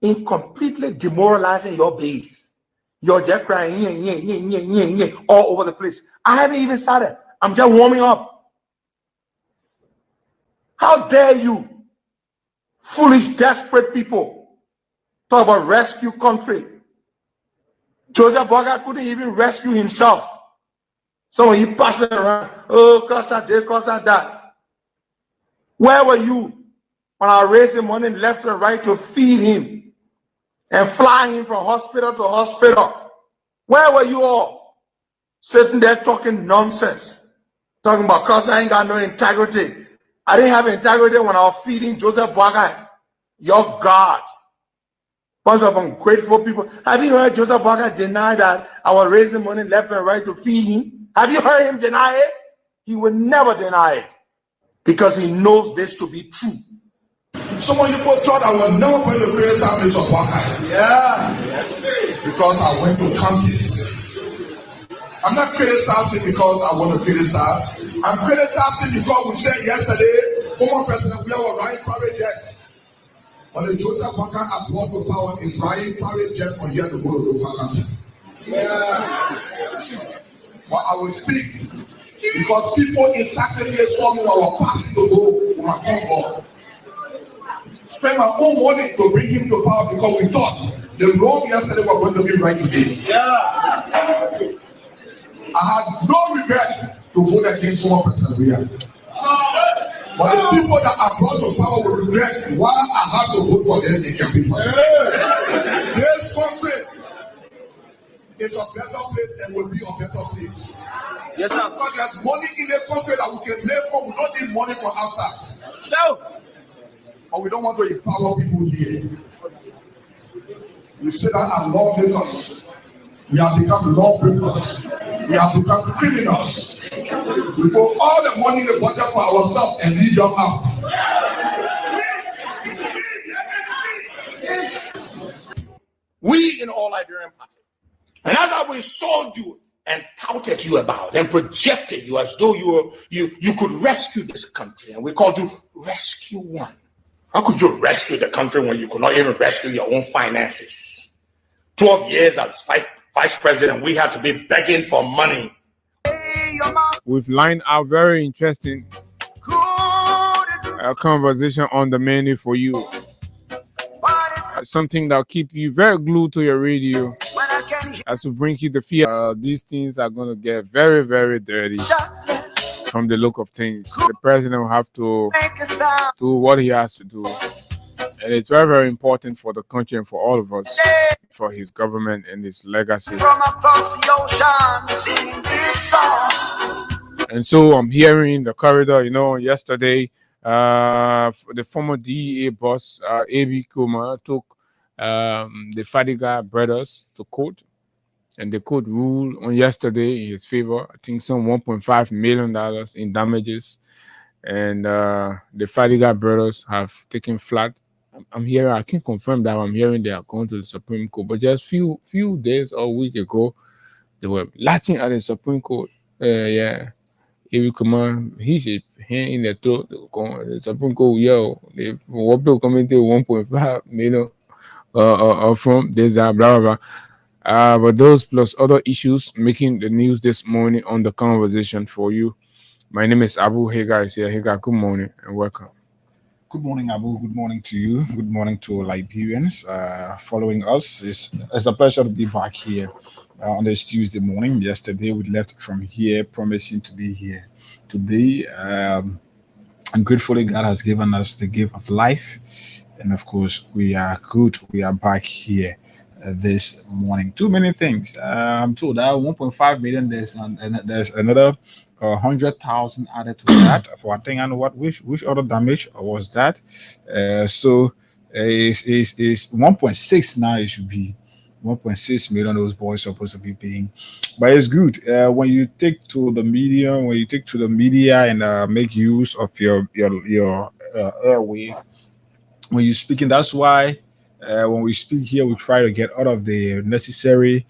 in completely demoralizing your base. You're just crying all over the place. I haven't even started. I'm just warming up. How dare you, foolish, desperate people, talk about rescue country. Joseph Boga couldn't even rescue himself. So when he passing around, oh, cause I did, cause I that. Where were you when I raised him money left and right to feed him and fly him from hospital to hospital? Where were you all? Sitting there talking nonsense. Talking about cause I ain't got no integrity. I didn't have integrity when I was feeding Joseph Boga, your God. Bunch of ungrateful people. Have you heard Joseph Boga deny that I was raising money left and right to feed him? Have you heard him deny it? He will never deny it because he knows this to be true. Some of you thought I was never going to criticize this of Boga. Yeah. Because I went to counties. I'm not criticizing because I want to criticize. I'm criticizing because we said yesterday, former President, we have a right private jet. But the Joseph Boga has brought to power is flying private jet from here to go to the country. Yeah. But I will speak because people in certain years saw me when I was passing to go when I come for. Spend my own money to bring him to power because we thought the wrong yesterday was going to be right today. Yeah. I had no regret to vote against former President. But the people that are brought to power will regret why I have to vote for them. They can be for them. This country is a better place and will be a better place. Yes, sir. Because there's money in the country that we can live for. We don't need money from outside. So, but we don't want to empower people here. You say that our lawmakers. We have become lawbreakers. We have become criminals. We put all the money in the budget for ourselves and leave them out. We in all Liberian party. And after we sold you and touted you about and projected you as though you could rescue this country, and we called you Rescue One. How could you rescue the country when you could not even rescue your own finances? 12 years as vice president, we had to be begging for money. We've lined out very interesting conversation on the menu for you. Something that'll keep you very glued to your radio as we bring you the fear. These things are going to get very, very dirty from the look of things. The president will have to do what he has to do. And it's very, very important for the country and for all of us, for his government and his legacy. And so I'm hearing in the corridor, yesterday, the former DEA boss, A.B. Kuma, took the Fadiga brothers to court. And the court ruled on yesterday in his favor, I think some $1.5 million in damages. And the Fadiga brothers have taken flight. I'm hearing, I can't confirm that I'm hearing they are going to the Supreme Court, but just few days or a week ago, they were latching at the Supreme Court. Yeah, if you come on, he should hand in the throat. The Supreme Court, they will come into 1.5 million from this blah blah blah. But those plus other issues making the news this morning on the conversation for you. My name is Abu Hagar. Is here. Hagar, good morning and welcome. Good morning, Abu. Good morning to you. Good morning to Liberians following us. It's a pleasure to be back here on this Tuesday morning. Yesterday, we left from here promising to be here today. And gratefully, God has given us the gift of life. And of course, we are good. We are back here this morning. Too many things. I'm told that 1.5 million, there's another 100,000 added to that for I think I know which other damage was that. So is 1.6 now. It should be 1.6 million. Those boys supposed to be paying, but it's good when you take to the media and make use of your airway when you're speaking. That's why when we speak here, we try to get out of the necessary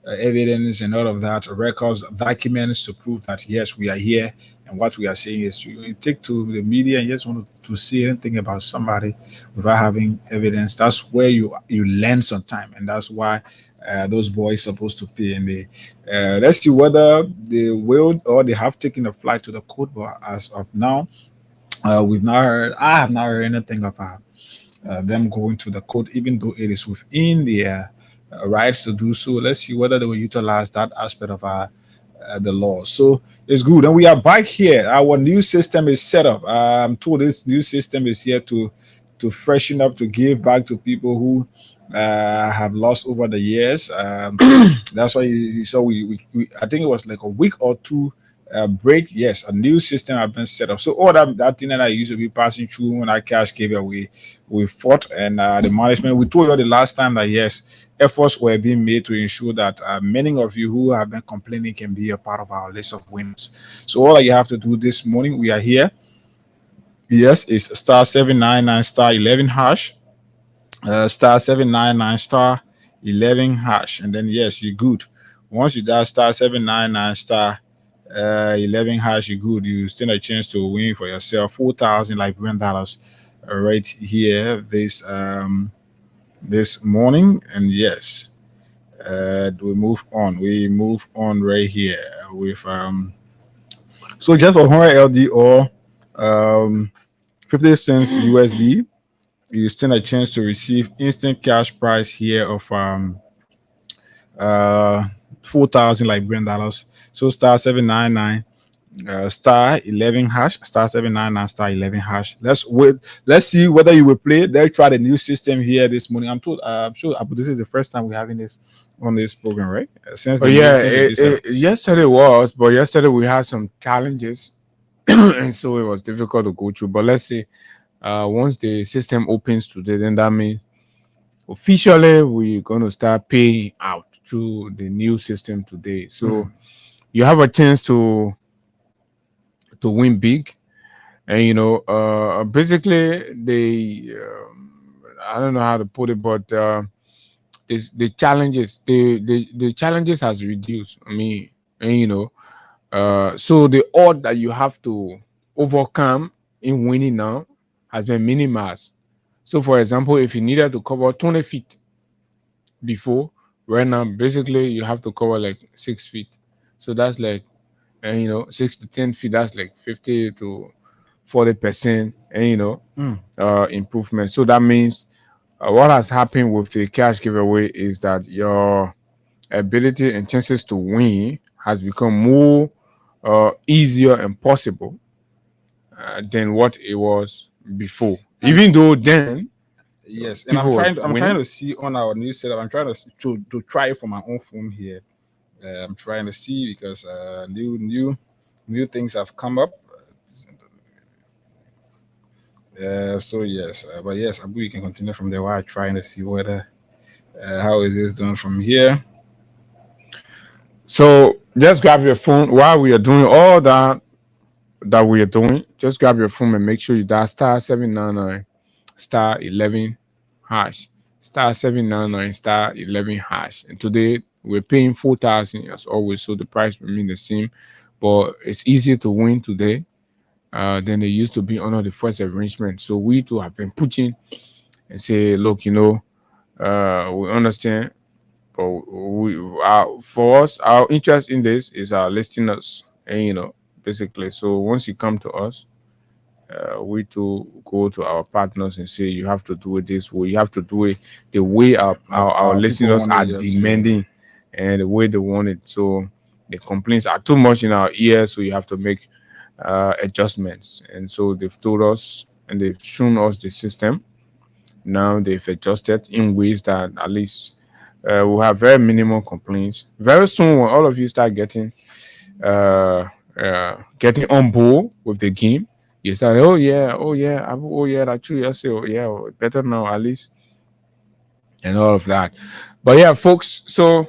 evidence and all of that, records, documents to prove that yes, we are here And what we are saying is you take to the media and just want to say anything about somebody without having evidence. That's where you learn some time, and that's why those boys supposed to pay. And they let's see whether they will or they have taken a flight to the court. But as of now, we've not heard. I have not heard anything of them going to the court, even though it is within their rights to do so. Let's see whether they will utilize that aspect of the law. So it's good. And we are back here. Our new system is set up. I'm told this new system is here to freshen up, to give back to people who have lost over the years. That's why you saw we I think it was like a week or two break. Yes, a new system has been set up. So all that thing that I used to be passing through when I cash gave away, we fought, and the management, we told you the last time that yes, efforts were being made to ensure that many of you who have been complaining can be a part of our list of winners. So all that you have to do this morning, we are here. Yes, it's star 799 star 11 hash. Star 799 star 11 hash, and then yes, you're good. Once you dial star 799 star 11 hash, you're good. You stand a chance to win for yourself 4,000 Liberian dollars right here this morning. And yes, we move on right here with so just for 100 LD or 50 cents USD, you stand a chance to receive instant cash prize here of 4,000 Liberian dollars. So star 799 star 11 hash, star 799 star 11 hash. Let's see whether you will play. They'll try the new system here this morning. I'm sure this is the first time we're having this on this program, right? Yesterday was, but yesterday we had some challenges and so it was difficult to go through. But let's see, once the system opens today, then that means officially we're going to start paying out through the new system today. So you have a chance to win big. And basically they I don't know how to put it, but the challenges has reduced. I mean, and so the odd that you have to overcome in winning now has been minimized. So for example, if you needed to cover 20 feet before, right now basically you have to cover like 6 feet. So that's like 6 to 10 feet, that's like 50 to 40%, improvement. So that means what has happened with the cash giveaway is that your ability and chances to win has become more easier and possible than what it was before. Even though then, yes, and I'm trying to see on our new setup. I'm trying to try it from my own phone here. I'm trying to see because new things have come up. So yes, but yes, Abu, you can continue from there while I'm trying to see whether how is this done from here. So just grab your phone while we are doing all that we are doing. Just grab your phone and make sure you dial star 799 star 11 hash, star 799 star 11 hash. And today we're paying 4,000 as always, so the price remains the same, but it's easier to win today than they used to be under the first arrangement. So we too have been pushing and say, look, we understand, but for us, our interest in this is our listeners, and basically. So once you come to us, we to go to our partners and say you have to do it this way. You have to do it the way our listeners are demanding and the way they want it. So the complaints are too much in our ears, so you have to make adjustments. And so they've told us and they've shown us the system. Now they've adjusted in ways that at least we'll have very minimal complaints. Very soon, when all of you start getting on board with the game, you say, oh yeah, that's true. Yes, oh yeah, better now at least, and all of that. But yeah, folks. So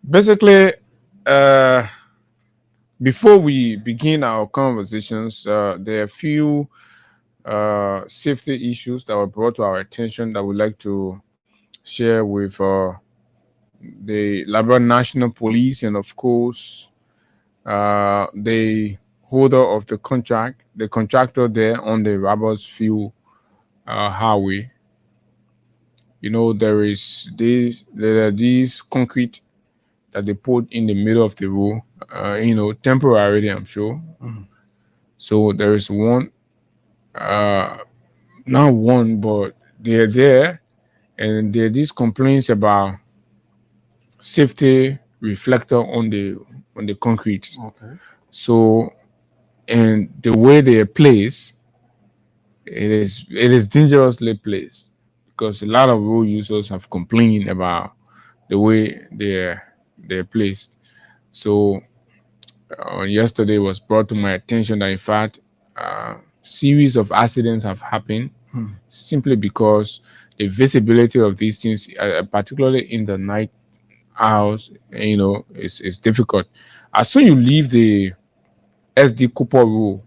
basically, before we begin our conversations, there are a few safety issues that were brought to our attention that we'd like to share with the Liberia National Police and of course the holder of the contract, the contractor there on the Roberts Field highway. There are these concrete that they put in the middle of the road, temporarily, I'm sure. So there is one, not one, but they're there, and there are these complaints about safety reflector on the concrete. Okay. So, and the way they are placed, it is dangerously placed because a lot of road users have complained about the way they're placed. So yesterday was brought to my attention that in fact series of accidents have happened simply because the visibility of these things, particularly in the night hours, is difficult. As soon you leave the SD Cooper Road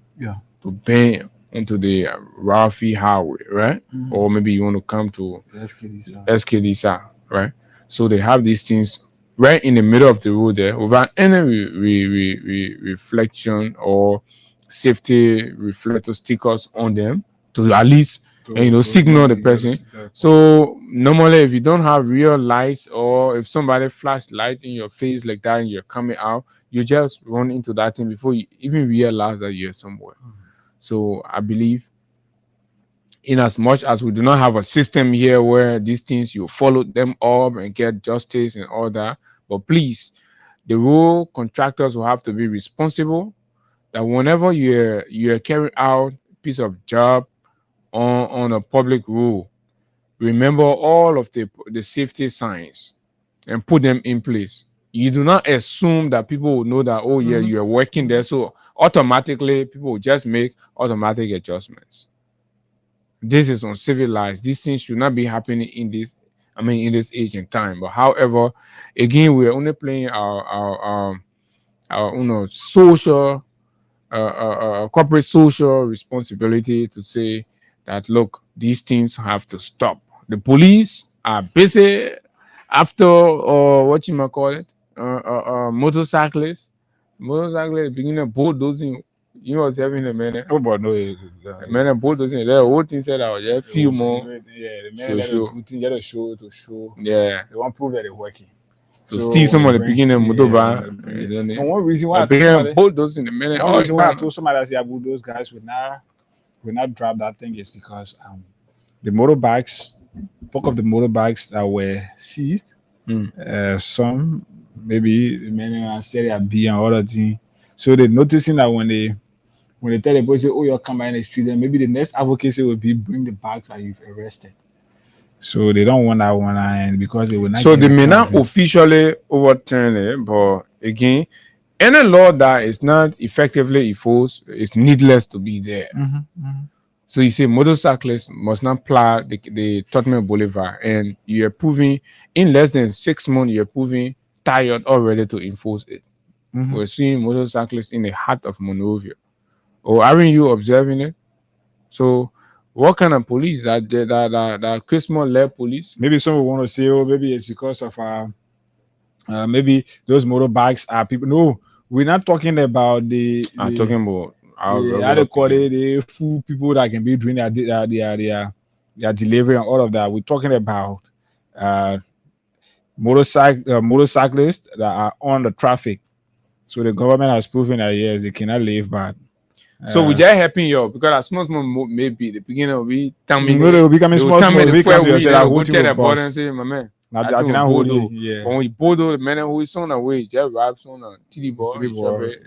to bend into the Ralphie Highway, right? Or maybe you want to come to SKDSA, right? So they have these things right in the middle of the road there without any reflection or safety reflector stickers on them to at least signal the person. So normally if you don't have real lights, or if somebody flash light in your face like that and you're coming out, you just run into that thing before you even realize that you're somewhere. So I believe, in as much as we do not have a system here where these things you follow them up and get justice and all that, but please, the road contractors will have to be responsible that whenever you're carrying out a piece of job on a public road, remember all of the safety signs and put them in place. You do not assume that people will know that, oh yeah, you are working there, so automatically people will just make automatic adjustments. This is uncivilized. These things should not be happening in this age and time. But however, again, we're only playing our social corporate social responsibility to say that, look, these things have to stop. The police are busy after what you might call it, motorcyclists beginning of bulldozing. You know what's happening, man? Oh, but no, Man, bulldozing. The whole thing said out there, few more. Yeah, the man let show to show. Yeah, they won't prove that they're working. So still some of the beginning motorbike. And one reason why bulldozing the man. One reason why I told somebody that say those guys will not drop that thing is because the motorbikes, bulk of the motorbikes that were seized, some maybe many said they are B and other thing. So they're noticing that when they tell the boy say, oh, you're coming in the street, then maybe the next advocacy will be bring the bags that you've arrested. So they don't want that one, and because they will not. So they may not officially overturn it, but again, any law that is not effectively enforced is needless to be there. So you say motorcyclists must not plow the Tottenham Boulevard, and you're proving in less than 6 months you're proving tired already to enforce it. We're seeing motorcyclists in the heart of Monrovia. Or aren't you observing it? So what kind of police? That Christmas-led police? Maybe some will want to say, oh, maybe it's because of maybe those motorbikes are people. No, we're not talking about I'm talking about how they call it, the full people that can be doing their delivery and all of that. We're talking about motorcyclists that are on the traffic. So the government has proven that yes, they cannot live bad. So we just helping you because as small maybe the beginning of it, they will be coming small. We tell the board and say, my man, I think Bodo. When we Bodo, the man who is on the way, just raps on a TD ball,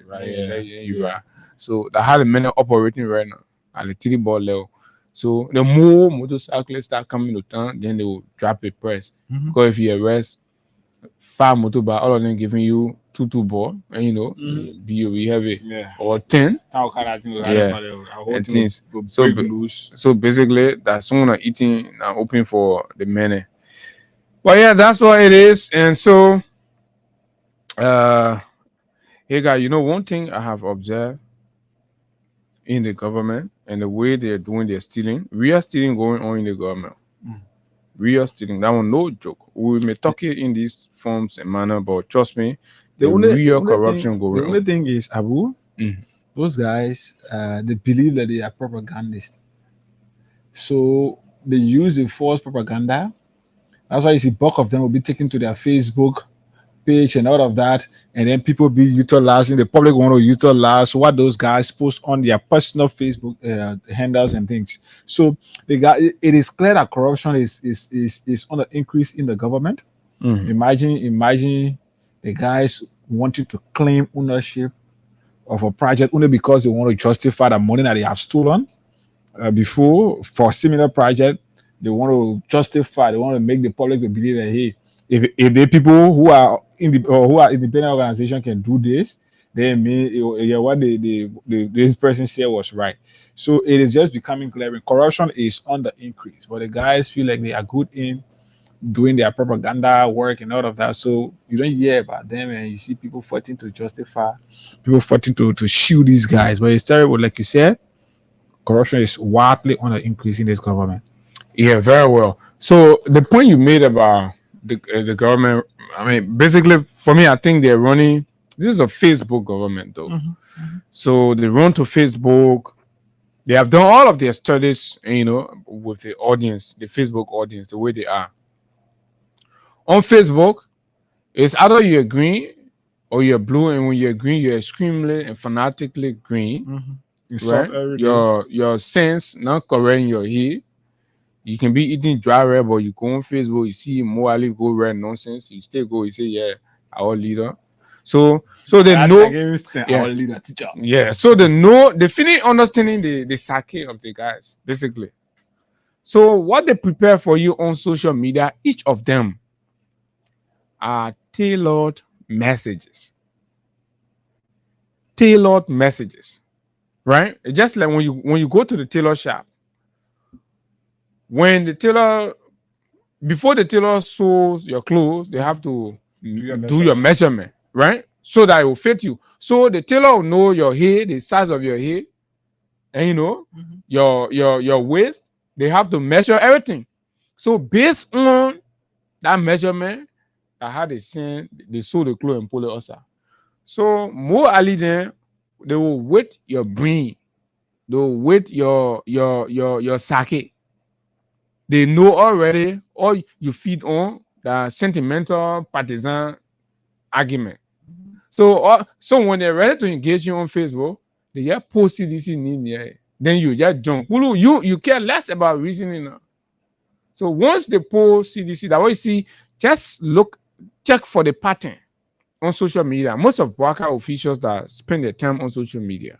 right? So that had the men operating right now at the TD ball level. So the more motorcyclists start coming to town, then they will drop a price. Because if you arrest 5 motorbike, all of them giving you 2 ball, and we have it or 10. And things. So basically, that's someone eating and open for the money. But yeah, that's what it is. And so, hey guys, one thing I have observed in the government and the way they're doing their stealing, real stealing going on in the government. Real stealing, that one no joke. We may talk it in these forms and manner, but trust me, the only corruption going on. The only thing is, Abu, those guys, they believe that they are propagandists. So they use the false propaganda. That's why you see bulk of them will be taken to their Facebook page and all of that, and then people be utilizing, the public want to utilize what those guys post on their personal Facebook handles and things. So it is clear that corruption is on the increase in the government. Imagine the guys wanting to claim ownership of a project only because they want to justify the money that they have stolen before for similar project. They want to justify, they want to make the public believe that, hey, if the people who are independent organization can do this, then what this person said was right. So it is just becoming clear. Corruption is on the increase, but the guys feel like they are good in doing their propaganda work and all of that. So you don't hear about them, and you see people fighting to justify, people fighting to shield these guys. But it's terrible, like you said. Corruption is wildly on the increase in this government. Yeah, very well. So the point you made about the government, I mean, basically for me, I think they're running. This is a Facebook government, though. So they run to Facebook. They have done all of their studies, with the audience, the Facebook audience, the way they are. On Facebook, it's either you're green or you're blue, and when you're green, you're extremely and fanatically green. Right? Your sense not correct in your head. You can be eating dry red, but you go on Facebook, you see morally go red nonsense. You still go, you say, yeah, our leader. So they know our leader, teacher. Yeah, so they finish understanding the psyche of the guys, basically. So what they prepare for you on social media, each of them are tailored messages. Tailored messages. Right? It's just like when you go to the tailor shop. When the tailor, before the tailor sews your clothes, they have to do your measurement, right? So that it will fit you. So the tailor will know your head, the size of your head, and your waist. They have to measure everything. So based on that measurement, I had they sew the clothes and pull it outside. So more early then, they will weight your brain. They will weight your psyche. They know already, or you feed on the sentimental partisan argument. So when they're ready to engage you on Facebook, they just post this in there. Then you just jump. You care less about reasoning now. So once they post CDC, that way you see, just check for the pattern on social media. Most of Bwaka officials that spend their time on social media,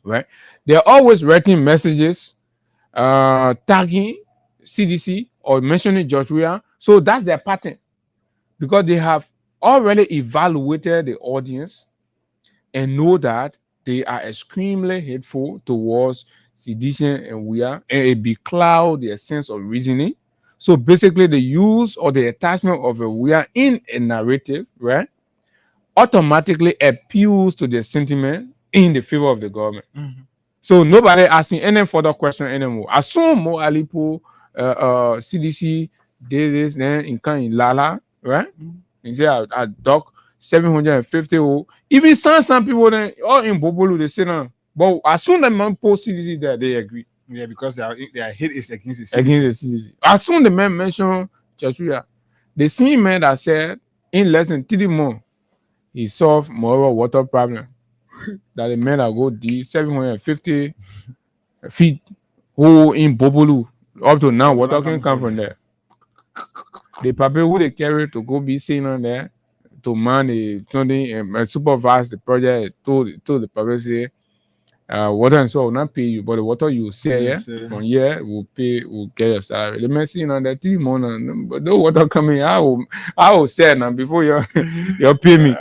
right? They're always writing messages, tagging CDC or mentioning George Weah. So that's their pattern, because they have already evaluated the audience and know that they are extremely hateful towards sedition and Weah, and it becloud their sense of reasoning. So basically, the use or the attachment of a Weah in a narrative, right, automatically appeals to their sentiment in the favor of the government. So nobody asking any further question anymore. Assume more Alipo, CDC did this, then in Lala, right? And say I dock 750. Even some people then all in Bobolu they say no. But as soon as the man post CDC there, they agree. Yeah, because their hate is against the CDC. Against the CDC. As soon as the man mentioned Chachuya, the same man that said in less than 3 months he solved more water problem. That the men that go deep 750 feet who in Bobolu up to now water can come from there. The people who they carry to go be seen on there to man the something and supervise the project told the public say water and so will not pay you, but the water you say from here will get your salary. The man see on that 3 months, but no water coming. I will say now before you pay me.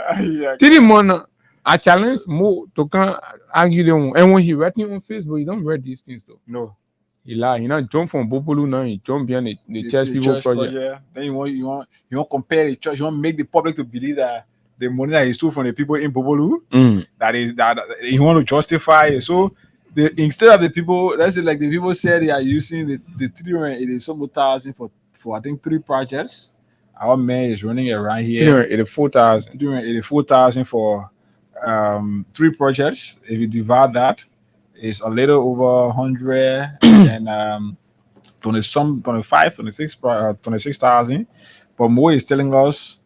3 months. I challenge more to come argue them. And when he writing on Facebook, you don't read these things though. No. He lie. He not jump from Bopolu now. He jump behind the church people project. Then you want compare the church. You want make the public to believe that the money that he stole from the people in Bopolu, that he want to justify it. So instead of the people, let's say like the people said they are using the 380,000 for I think 3 projects. Our man is running around here. 384,000. 384,000 for three projects. If you divide that, it's a little over 100 and 26,000. But Mo is telling us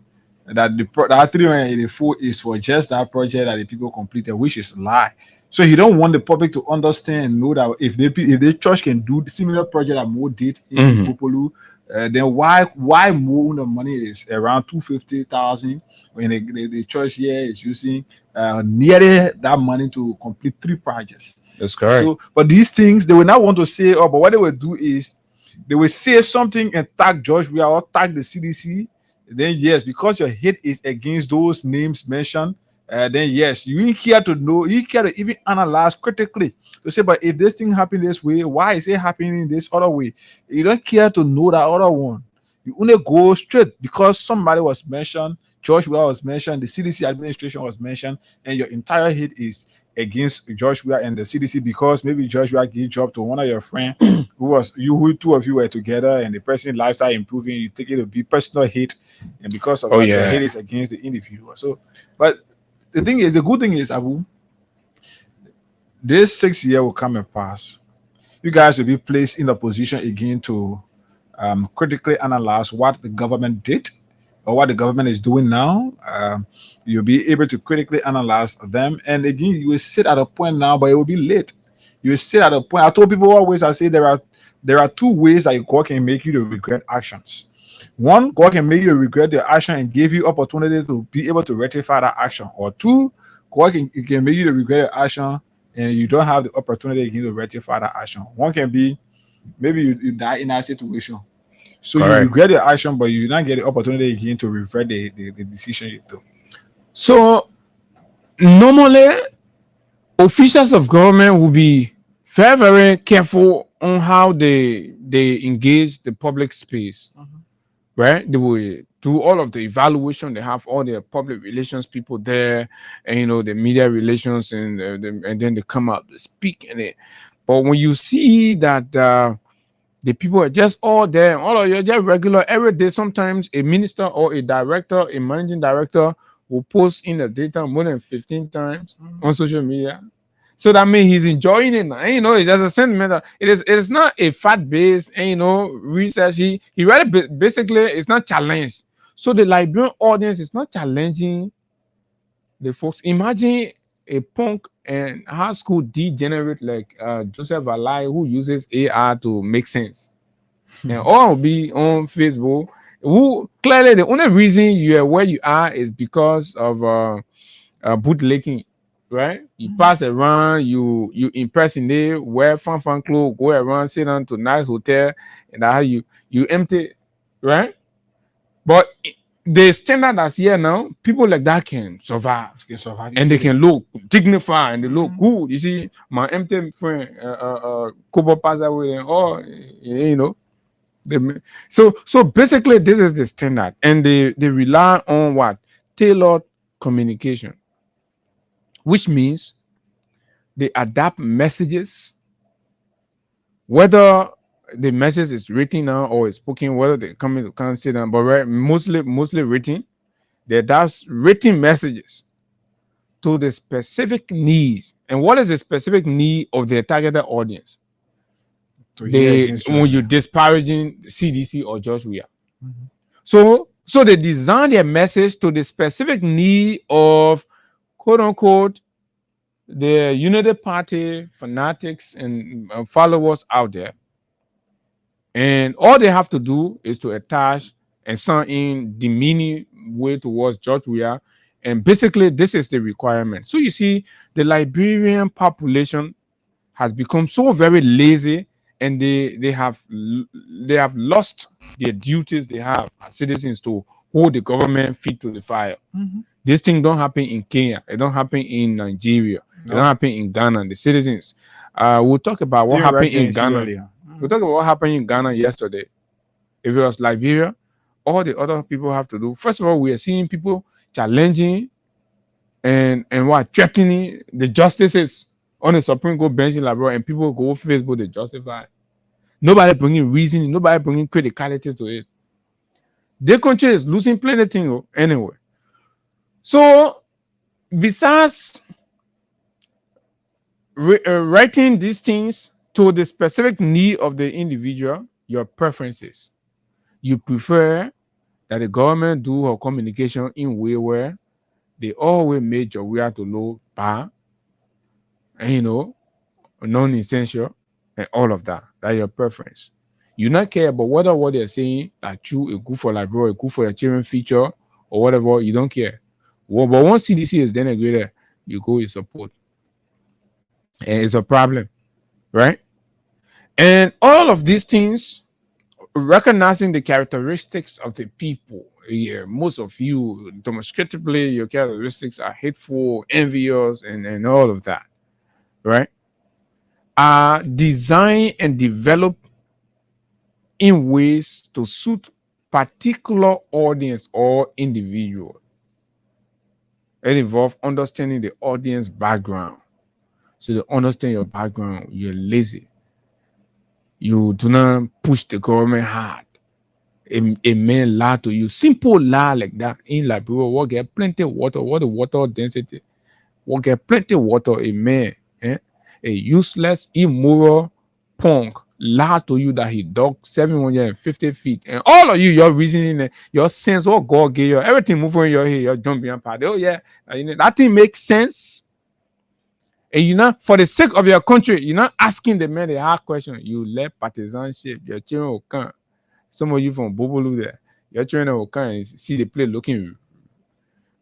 that that 384 is for just that project that the people completed, which is a lie. So he don't want the public to understand and know that if the church can do the similar project that Mo did in Popolu, then why Mo the money is around 250,000 when the church here is using nearly that money to complete three projects. That's correct. So, but these things they will not want to say. Oh, but what they will do is they will say something and tag George Weah or tag the CDC. Then yes, because your hate is against those names mentioned, then yes, you care to know, you care to even analyze critically to say, but if this thing happened this way, why is it happening this other way? You don't care to know that other one. You only go straight because somebody was mentioned, George Weah was mentioned, the CDC administration was mentioned, and your entire hate is against George Weah and the CDC because maybe George Weah gave job to one of your friends who two of you were together and the person lifestyle improving, you take it to be personal hate, and because of that, your hate is against the individual. So, but the thing is, the good thing is, Abu, this 6 year will come and pass. You guys will be placed in a position again to critically analyze what the government did or what the government is doing now. You'll be able to critically analyze them, and again, you will sit at a point now, but it will be late. You will sit at a point. I told people always, I say there are two ways that God can make you to regret actions. One, God can make you regret the action and give you opportunity to be able to rectify that action. Or two, God can make you to regret the action and you don't have the opportunity again to rectify that action. One can be maybe you die in that situation. So you regret the action, but you don't get the opportunity again to revert the decision you took. So normally, officials of government will be very, very careful on how they engage the public space. Right? They will do all of the evaluation. They have all the public relations people there, and the media relations, and then they come out, they speak in it. But when you see that the people are just all there, all of you just regular every day, sometimes a minister or a director, a managing director will post in the data more than 15 times on social media. So that means he's enjoying it. And, it's just a sentiment. It is not a fact-based, research. He read it basically, it's not challenged. So the Liberian audience is not challenging the folks. Imagine a punk and high school degenerate like Joseph Alai who uses AI to make sense. And all will be on Facebook. Who clearly the only reason you are where you are is because of bootlegging. Right, you pass around, you impersonate, wear fun clothes, go around, sit down to nice hotel, and how you empty, right? But the standard that's here now, people like that can survive, and they can look dignified and they look good. You see, my empty friend, Kobo pass away, and so basically, this is the standard, and they rely on what tailored communication. Which means they adapt messages, whether the message is written now or is spoken, whether they come into consider, but mostly written. They adapt written messages to the specific needs. And what is the specific need of their targeted audience? When you're disparaging CDC or George Weah. So they design their message to the specific need of quote unquote the Unity Party fanatics and followers out there. And all they have to do is to attach and send in demeaning way towards George Weah. And basically, this is the requirement. So you see, the Liberian population has become so very lazy, and they have lost their duties they have as citizens to hold the government feet to the fire. This thing don't happen in Kenya. It don't happen in Nigeria. It don't happen in Ghana. The citizens. We'll talk about what happened in Ghana. We'll talk about what happened in Ghana yesterday. If it was Liberia, all the other people have to do. First of all, we are seeing people challenging and what threatening the justices on the Supreme Court bench in Liberia, and people go Facebook, they justify. Nobody bringing reasoning. Nobody bringing criticality to it. Their country is losing plenty things anyway. So besides writing these things to the specific need of the individual, your preferences. You prefer that the government do her communication in way where they always make your way to low bar, and non-essential, and all of that. That's your preference. You not care about whether what they're saying that you a good for library, a good for your children feature or whatever. You don't care. Well, but once CDC is denigrated, you go with support, and it's a problem, right? And all of these things, recognizing the characteristics of the people. Yeah, most of you, demonstratively, your characteristics are hateful, envious, and all of that, right? Are designed and developed in ways to suit particular audience or individual. It involves understanding the audience background. So to understand your background, you're lazy. You do not push the government hard. A man lie to you, simple lie like that in Liberia, what get plenty water, what the water density, what get plenty water, a man, a useless, immoral punk lie to you that he dug 750 feet, and all of you, your reasoning, your sense, what God gave you, everything moving in your head, you're jumping on part. Oh yeah, that thing makes sense. And for the sake of your country, you're not asking the man the hard question. You let partisanship, your children will come. Some of you from Bobolu there, your children will come and see the play looking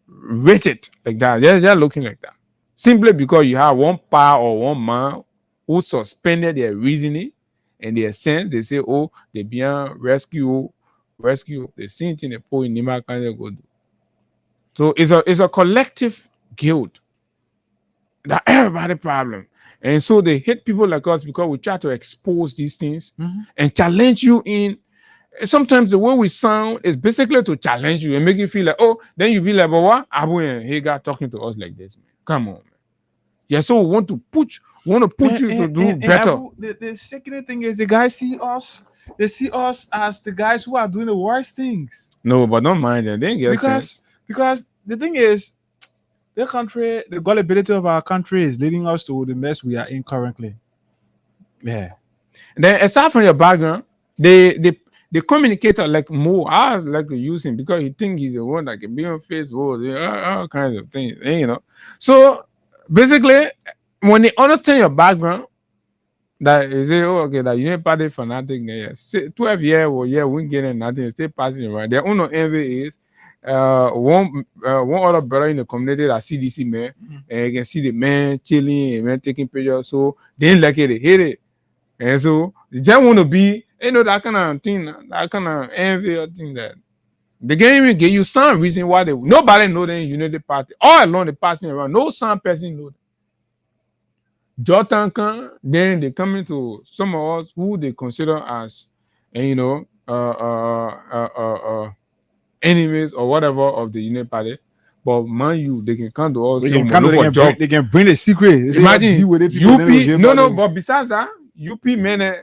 rated like that. They're looking like that. Simply because you have one power or one man who suspended their reasoning and their sense. They say, oh, they bien rescue. The same thing they put in Nima can go do. So it's a collective guilt that everybody problem. And so they hate people like us because we try to expose these things and challenge you in. Sometimes the way we sound is basically to challenge you and make you feel like, oh, then you be like, but what? Abu and Hagar talking to us like this, man. Come on, man. Yeah, so we want to put you to do better. Abu, the sickening thing is the guys see us. They see us as the guys who are doing the worst things. No, but don't mind them. They ain't get sense. Because the thing is, the gullibility of our country is leading us to the mess we are in currently. Yeah. Then aside from your background, the communicator like Mo, I like to use him because he think he's the one that can be on Facebook, all kinds of things, So basically, when they understand your background, that is it, okay, that you ain't party fanatic, 12 years or we ain't getting nothing, stay passing around. Their own envy is one other brother in the community that see this man, and you can see the man chilling and man taking pictures, so they ain't like it, they hate it. And so they just want to be, that kind of thing, that kind of envy or thing that they can't even give you some reason why nobody know them unity party. All along the passing around, no some person know them. Jotankan, then they come into some of us who they consider as, enemies or whatever of the unity party. But man, they can come to us. They can bring the secret. Imagine UP. But besides that, UP man,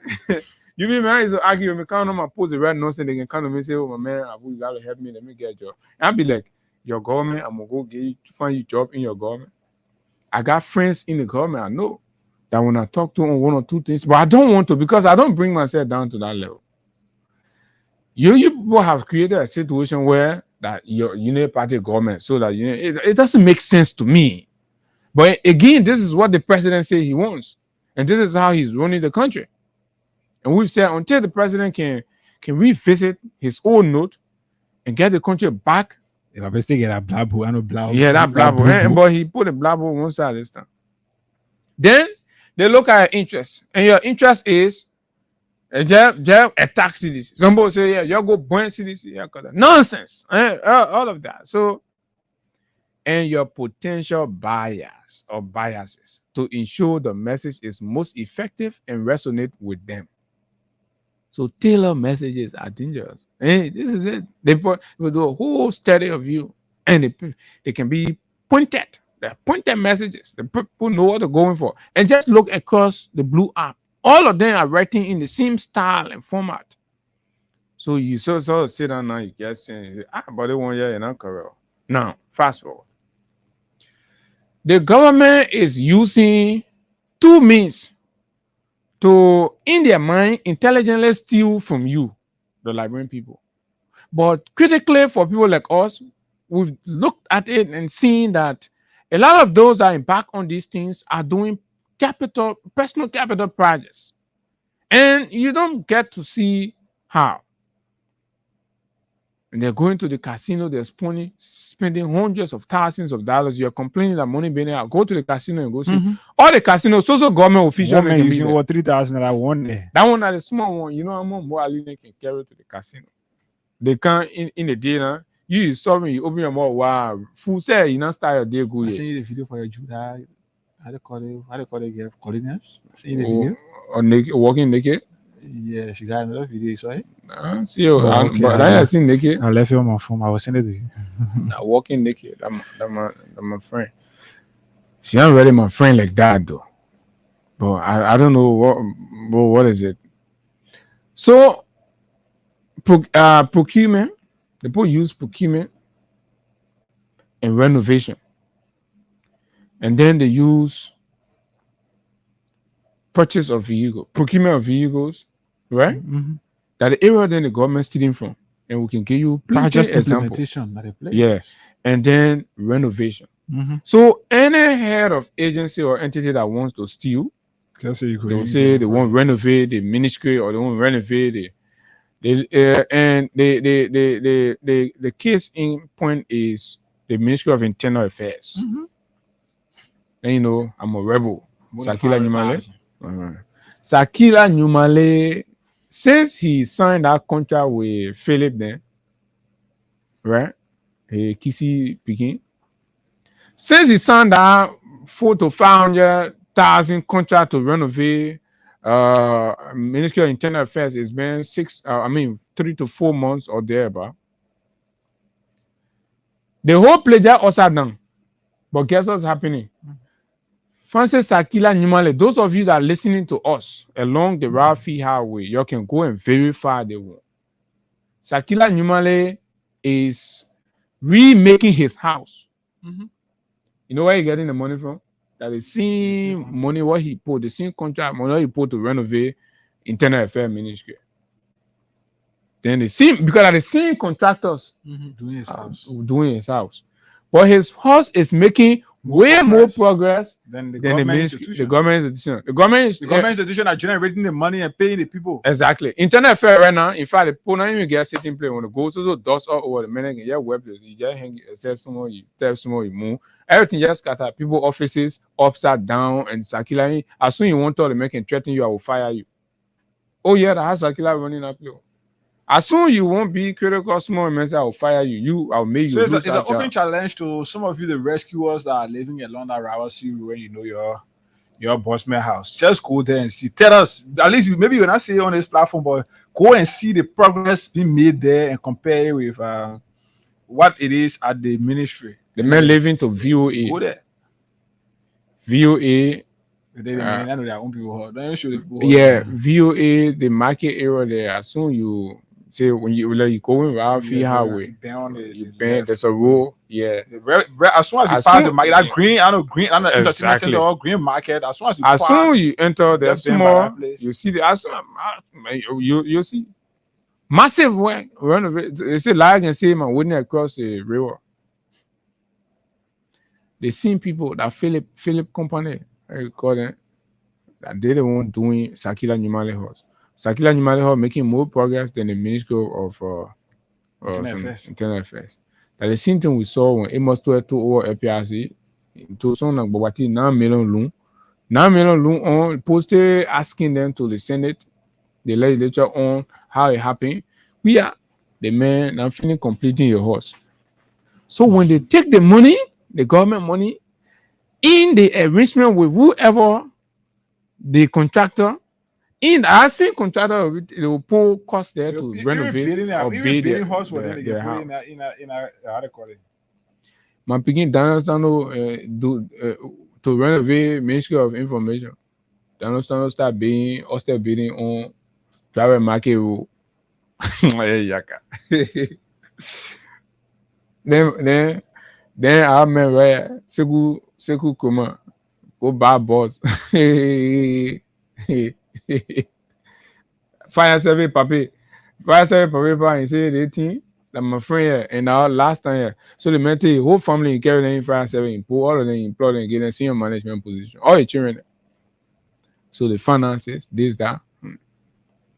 UP man is arguing. Me can't no post the right nonsense. They can come to me and say, "Oh my man, you gotta help me. Let me get a job." And I'll be like, "Your government, I'm gonna go find you a job in your government." I got friends in the government. I know that when I talk to them on one or two things, but I don't want to because I don't bring myself down to that level. You people have created a situation where that your unity party government, so that it doesn't make sense to me. But again, this is what the president says he wants, and this is how he's running the country. And we've said until the president can revisit his own note and get the country back. If I say get a blabber, I know blabber. Yeah, that blabber. But he put a blabber on one side this time. Then they look at your interest, and your interest is a tax CDC. Somebody say, yeah, you go burn CDC. Nonsense. All of that. So, and your potential bias or biases to ensure the message is most effective and resonate with them. So tailor messages are dangerous. And this is it. They will do a whole study of you, and they can be pointed. They're pointed messages. The people know what they're going for. And just look across the blue app. All of them are writing in the same style and format. So you sort of sit down now, you get saying, but they want you not correct. Now, fast forward. The government is using two means to, in their mind, intelligently steal from you, the Liberian people. But critically, for people like us, we've looked at it and seen that a lot of those that embark on these things are doing personal capital projects. And you don't get to see how. And they're going to the casino, they're spending hundreds of thousands of dollars. You're complaining that money being out. Go to the casino and go see. All the casinos, so government officials. One man using over 3,000 that I won there. That one is the small one. You know how much more Ali can carry to the casino. They can't in the day now. You saw me, you open your mouth, wow. Fool say you not start your day good. I sent you the video for your Judah. How they call it? Colonials. I sent you the video. Or naked, walking naked. Yeah, she got another video, you saw it? See you. But I seen naked. I left you on my phone. I will send it to you. Now walking naked. That's my friend. She not really my friend like that though. But I don't know what is it. So procurement. The people use procurement and renovation, and then they use purchase of vehicles, procurement of vehicles, right? That the area then the government stealing from, and we can give you plenty example. Yeah, and then renovation. So any head of agency or entity that wants to steal, they'll say they want to renovate the ministry or they want to renovate the case in point is the Ministry of Internal Affairs. And you know, I'm a rebel. Sakila Numale, since he signed that contract with Philip then, right? Kisi Peking. Since he signed that 400,000 to 500,000 contract to renovate Ministry of Internal Affairs, it's been 3 to 4 months or thereabout. The whole pledge also done. But guess what's happening? Francis Sakila Numale, those of you that are listening to us along the Rafi Highway, you can go and verify the one. Sakila Numale is remaking his house. You know where he getting the money from? That the same money what he put, the same contract money he put to renovate Internal Affairs Ministry. Then the same, because of the same contractors doing his house. But his house is making way more progress than the government institution. The government institution are generating the money and paying the people. Exactly. Internal Affairs right now, in fact, the people not even get sitting place when the goes so dust all over the minute. Yeah, web you just hang yourself somewhere, you tell somewhere, you move. Everything just scatter. People offices upside down and Sakila. As soon as you want to make and threaten you, I will fire you. Oh yeah, that has Sakila running up here. As soon as you won't be critical, small message, I will fire you. I'll make you. So it's an open challenge to some of you, the rescuers that are living along that Rawasi when you know your bossman house. Just go there and see. Tell us, at least maybe you're not saying on this platform, but go and see the progress being made there and compare it with what it is at the ministry. The men living to VOA. Go there. VOA. I know their own people. Don't show the people. Yeah, VOA, the market area there. As soon you say when you go in Rafi Highway, you bend. There's a road. Yeah. As soon as you pass the market, that green, I know entertainment center or green market. As soon as you enter the small, you see you see massive way renovate. They say like and say man wouldn't across the river. They seen people that Philip company. I call them that they the one doing Sakila Numale House. Sakila Numale House making more progress than the Ministry of Internal Affairs. That the same thing we saw when Amos 12 over LPRC to some like Bobati 9 million loan on posted asking them to the Senate, the legislature on how it happened. We are the man I'm feeling completing your house. So when they take the money, the government money, in the arrangement with whoever the contractor, in the same contractor, they will pull cost there to renovate or build their house. My picking Donald to renovate Ministry of Information. Donald start being hostel building on private market road. Then I remember Seku Kuma, go bad boss. Fire survey, papi. Fire survey, papi, and say 18. That my friend here, and now last time here. So the mental whole family carry them in fire survey, all of them employed and get them senior management position. All the children. So the finances, this, that.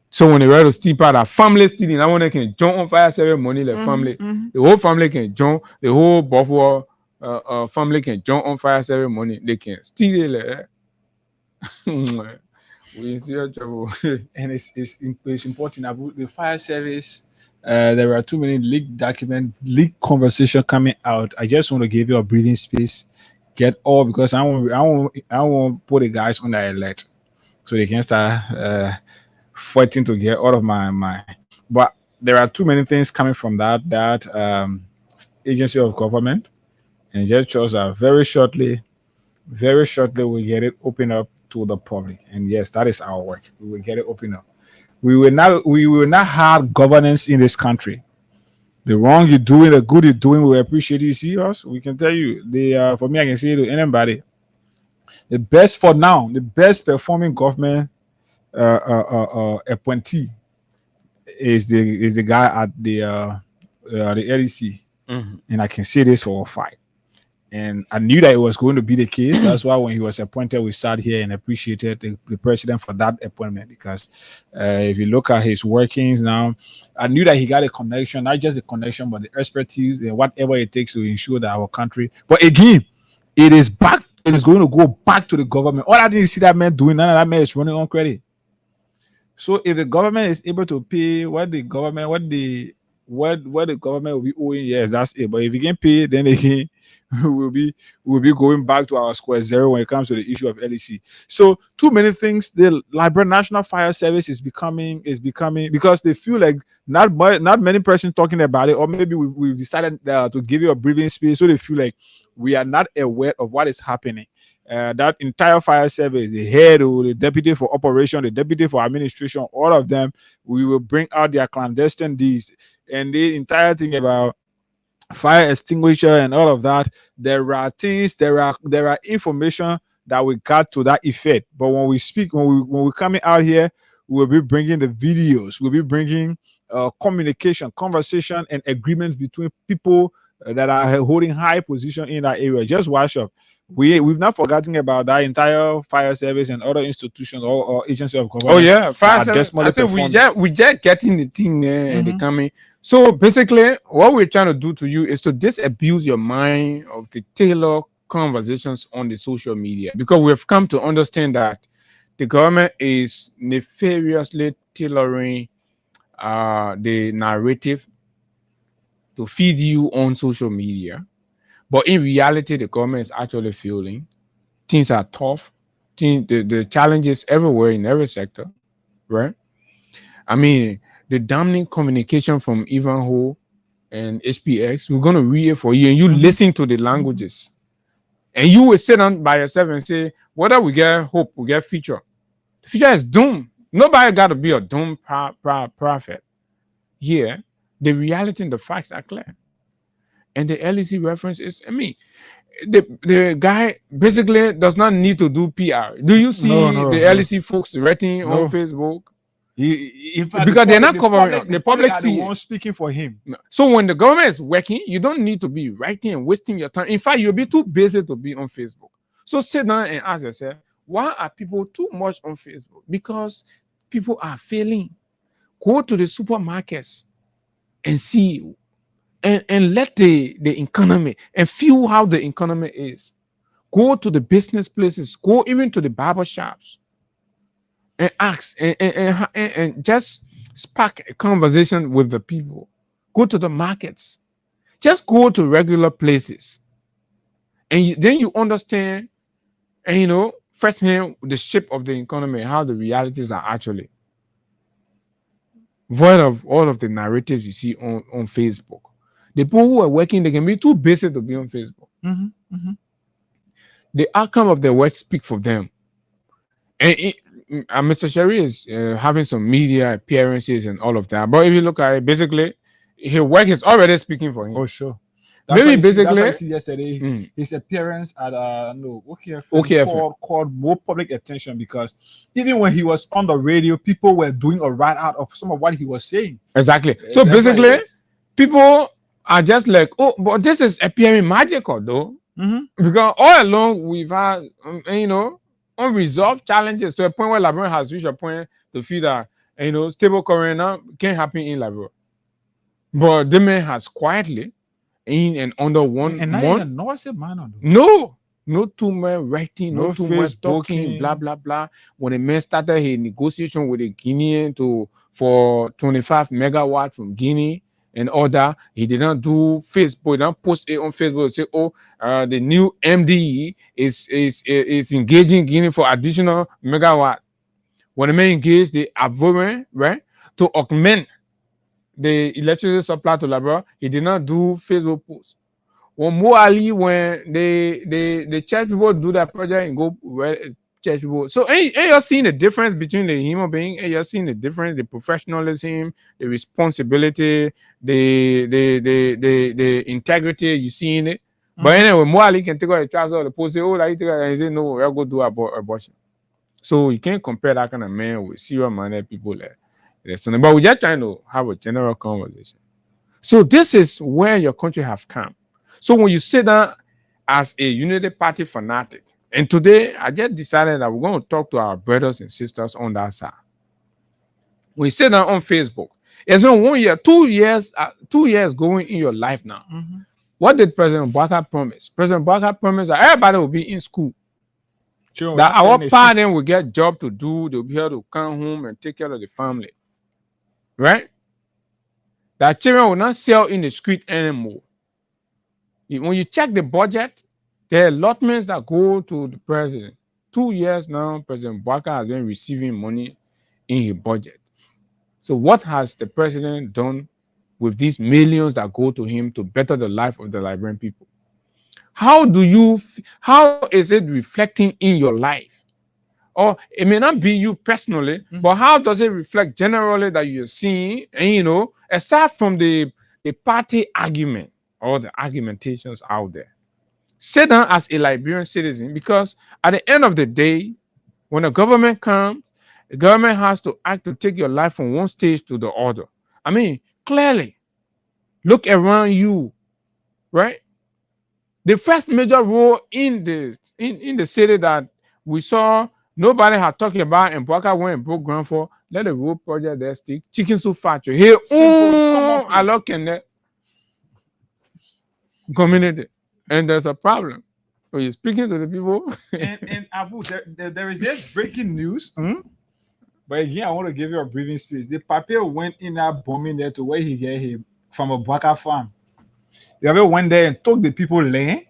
So when they were to steep out a family stealing, I want they can jump on fire survey money, the family. The whole family can jump, the whole Buffalo family can jump on fire survey money. They can steal it. We see your trouble. And it's important about the fire service. There are too many leaked conversation coming out. I just want to give you a breathing space. Get all because I won't put the guys on the alert so they can start fighting to get out of my. But there are too many things coming from that agency of government, and just shows that very shortly we get it open up to the public. And yes, that is our work. We will get it open up. We will not have governance in this country. The wrong you're doing, the good you're doing, we appreciate you. See us, we can tell you. For me, I can say to anybody, the best for now, the best performing government appointee is the guy at the LEC, and I can say this for a fact. And I knew that it was going to be the case. That's why when he was appointed, we sat here and appreciated the president for that appointment. Because if you look at his workings now, I knew that he got a connection, not just a connection, but the expertise and whatever it takes to ensure that our country. But again, it is going to go back to the government. All that thing you see that man doing, none of that man is running on credit. So if the government is able to pay what the government will be owing, yes, that's it. But if you can pay, then again, we'll be going back to our square zero when it comes to the issue of LEC. So too many things. The Liberia National Fire Service is becoming because they feel like not many persons talking about it, or maybe we've decided to give you a breathing space, so they feel like we are not aware of what is happening. That entire fire service, the head or the deputy for operation, the deputy for administration, all of them, we will bring out their clandestine deeds and the entire thing about fire extinguisher and all of that. There are things, there are information that we got to that effect. But when we're coming out here, we'll be bringing the videos, we'll be bringing communication, conversation, and agreements between people that are holding high position in that area. Just watch up. We've not forgotten about that entire fire service and other institutions or agency of government. Oh yeah, fire service. I said we just getting the thing there and they coming. So basically, what we're trying to do to you is to disabuse your mind of the tailored conversations on the social media, because we've come to understand that the government is nefariously tailoring the narrative to feed you on social media. But in reality, the government is actually failing. Things are tough. The challenges everywhere in every sector, right? I mean, the damning communication from Ivanhoe and HPX, we're going to read it for you, and you listen to the languages. And you will sit down by yourself and say, whether we get hope, we get future. The future is doomed. Nobody got to be a doomed prophet. Here, the reality and the facts are clear. And the LEC reference is, I mean, the guy basically does not need to do PR. Do you see the LEC folks writing on Facebook? In fact, because they're not covering the public see one speaking for him. So when the government is working, you don't need to be writing and wasting your time. In fact, you'll be too busy to be on Facebook. So sit down and ask yourself, why are people too much on Facebook? Because people are failing. Go to the supermarkets and see and let the economy and feel how the economy is. Go to the business places, go even to the barber shops and ask and just spark a conversation with the people. Go to the markets. Just go to regular places. And then you understand, and firsthand the shape of the economy, how the realities are actually. Void of all of the narratives you see on Facebook. The people who are working, they can be too busy to be on Facebook. The outcome of their work speak for them. And Mr. Sherry is having some media appearances and all of that. But if you look at it, basically, his work is already speaking for him. Oh, sure. Maybe That's why basically. you see yesterday his appearance at OKFM. called more public attention, because even when he was on the radio, people were doing a write out of some of what he was saying. Exactly. So That's what it basically, is. people are just like, oh, but this is appearing magical though, because all along we've had, unresolved challenges to a point where Liberia has reached a point to feel that, stable current now can't happen in Liberia. But the man has quietly, in and under 1 And not month, in a noisy manner, though. no too much writing, No no too much talking, Facebooking. blah blah blah. When the man started his negotiation with the Guinean for 25 megawatt from Guinea and all that, he did not do Facebook. He don't post it on Facebook. Say, the new MDE is engaging Guinea for additional megawatt. When the man engaged the Avorin, right, to augment the electricity supply to Liberia, he did not do Facebook posts. When the church people do that project and go church people. So you're seeing the difference between the human being, and you're seeing the difference, the professionalism, the responsibility, the integrity you see in it. But anyway, Moali can take out the trousers or the post, say, oh, like, and he say, no, we'll go do abortion. So you can't compare that kind of man with serious-minded people like that. But we're just trying to have a general conversation. So this is where your country have come. So when you sit down as a Unity Party fanatic, and today I just decided that we're going to talk to our brothers and sisters on that side. When you sit down on Facebook, it's been 1 year, 2 years, 2 years going in your life now. What did President Baka promise? President Baka promised that everybody will be in school. Sure, that our parents will get job to do, they'll be able to come home and take care of the family. Right? That children will not sell in the street anymore. When you check the budget, there are allotments that go to the president. 2 years now, President Baka has been receiving money in his budget. So what has the president done with these millions that go to him to better the life of the Liberian people? How is it reflecting in your life? Or it may not be you personally, but how does it reflect generally that you're seeing? And aside from the party argument or the argumentations out there, sit down as a Liberian citizen, because at the end of the day, when the government comes, the government has to act to take your life from one stage to the other. I mean, clearly, look around you, right? The first major role in the city that we saw nobody had talking about, and Baka went and broke ground for, let the road project there stick. Chicken soup factory. Here, I look in that community. And there's a problem. So you're speaking to the people. and Abu, there is this breaking news. But again, I want to give you a breathing space. The papier went in that bombing there to where he get him from a Baka farm. The other went there and took the people land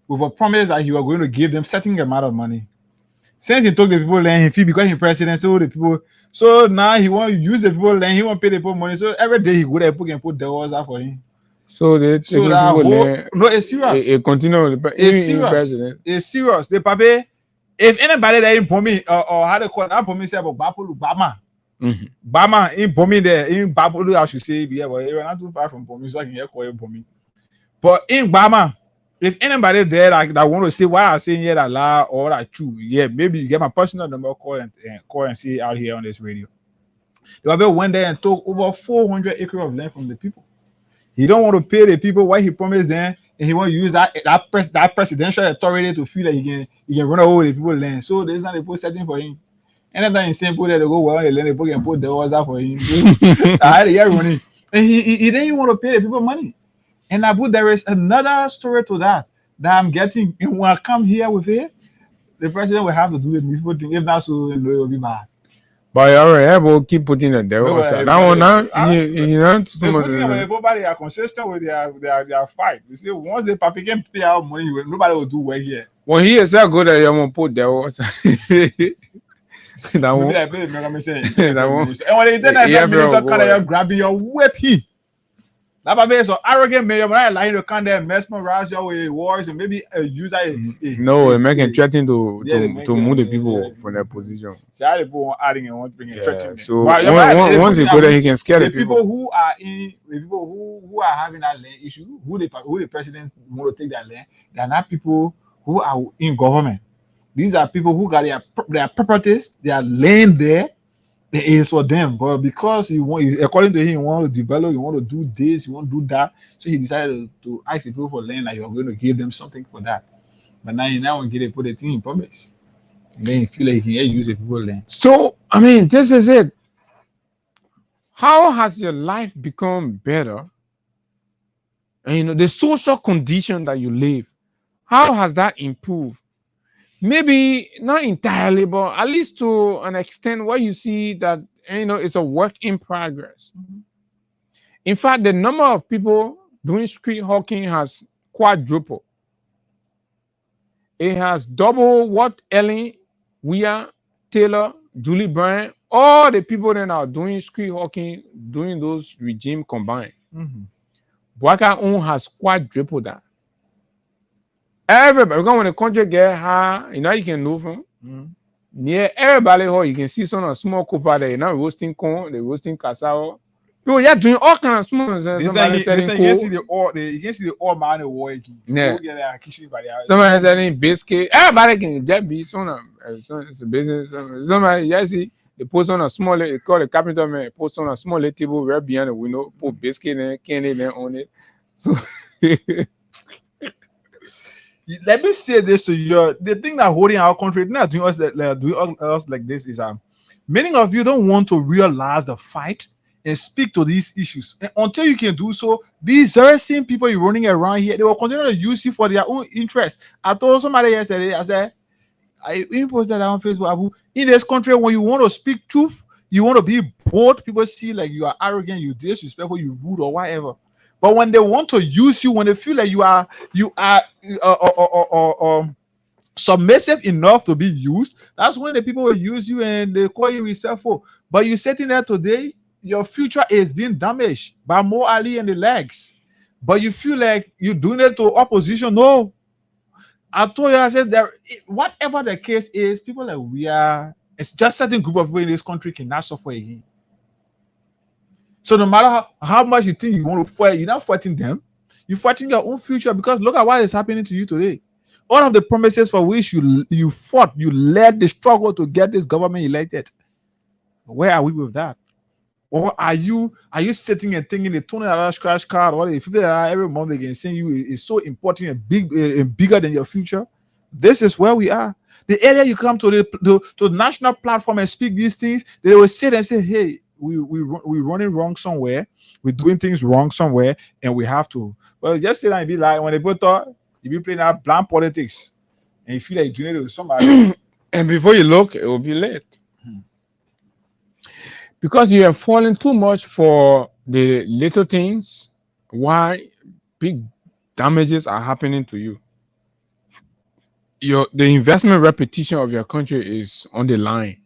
with a promise that he was going to give them certain amount of money. Since he took the people land, he feel because he's president, so the people. So now he want to use the people land. He want to pay the people money. So every day he go there and put the orders out for him. So they take people land. No, it's serious. It continue. It's serious. It's serious. The papier. If anybody there in Bomi or how they call it, Bomi say about Bapolu Bama. Bama in Bomi there in Bapolu, I should say, yeah, but you're not too far from Bomi, so I can hear call you Bomi. But in Bama, if anybody there that want to say what I'm saying here that lie or that true, yeah, maybe you get my personal number, call and see out here on this radio. The Bible went there and took over 400 acres of land from the people. He don't want to pay the people what he promised them, and he want to use that presidential authority to feel like he can run over the people's land. So there's not a post setting for him. Anytime he's saying put there to go well, they let the book and put the orders out for him. I had a year running, and he didn't even want to pay the people money. And Abu, there is another story to that I'm getting. And when I come here with it, the president will have to do the needful thing. If not so, it will be bad. But all right, we'll keep putting it there. That one now, everybody are consistent with their fight. You see, once the papi can pay out money, nobody will do work here. When he is so good that you won't put there also. That one. That one. And when they did that, minister kind of grabbing your whip, That is an arrogant mayor, but I like to come there and mesmerize your way words and maybe use that. No, American threatening to move the people from their position. position. So people adding and want to bring a threatening. So once he go there, he can scare the people. Who are in the people who are having that land issue, who the president want to take that land, they are not people who are in government. These are people who got their properties, their land there. It is for them, but because according to him, you want to develop, you want to do this, you want to do that, so he decided to ask the people for land, like you're going to give them something for that. But now you want to put a thing in promise, and then you feel like you can use the people land. So I mean, this is it. How has your life become better? And the social condition that you live, how has that improved? Maybe not entirely, but at least to an extent where you see that it's a work in progress. Mm-hmm. In fact, the number of people doing street hawking has quadrupled. It has doubled what Ellen, Weir, Taylor, Julie Bryan, all the people that are doing street hawking, doing those regime combined. Mm-hmm. Bwaka own has quadrupled that. Everybody, because when the country get high, you can know from. Near everybody, you can see some small cooper there, roasting corn, they roasting cassava. People, you're doing all kinds of small things. You can see the old man working. Yeah. Somebody selling biscuit. Everybody can get be it's a business. Somebody, you see, they post on a small, they call the carpenter man, post on a small table right behind the window, put biscuit and candy there on it. So. Let me say this to you: the thing that holding our country, not doing us like this, is many of you don't want to realize the fight and speak to these issues. And until you can do so, these very same people you're running around here, they will continue to use you for their own interest. I told somebody yesterday, I said, I even posted that on Facebook, Abu, in this country, when you want to speak truth, you want to be bold, people see like you are arrogant, you disrespectful, you rude or whatever. But when they want to use you, when they feel like you are submissive enough to be used, that's when the people will use you and they call you respectful. But you're sitting there today, your future is being damaged by Mo Ali and the legs. But you feel like you're doing it to opposition. No. I told you, I said that whatever the case is, people like we are, it's just certain group of people in this country cannot suffer again. So no matter how much you think you want to fight, you're not fighting them. You're fighting your own future, because look at what is happening to you today. All of the promises for which you fought, you led the struggle to get this government elected. Where are we with that? Or are you sitting and thinking the $20 scratch card or the $50 every month they can send you is so important and big and bigger than your future? This is where we are. The earlier you come to the national platform and speak these things, they will sit and say, hey, we're running wrong somewhere, we're doing things wrong somewhere, and we have to. Well, just sit down and be like, when they both thought you be playing that bland politics and you feel like doing it with somebody. And before you look, it will be late. Because you are falling too much for the little things, why big damages are happening to you. The investment reputation of your country is on the line.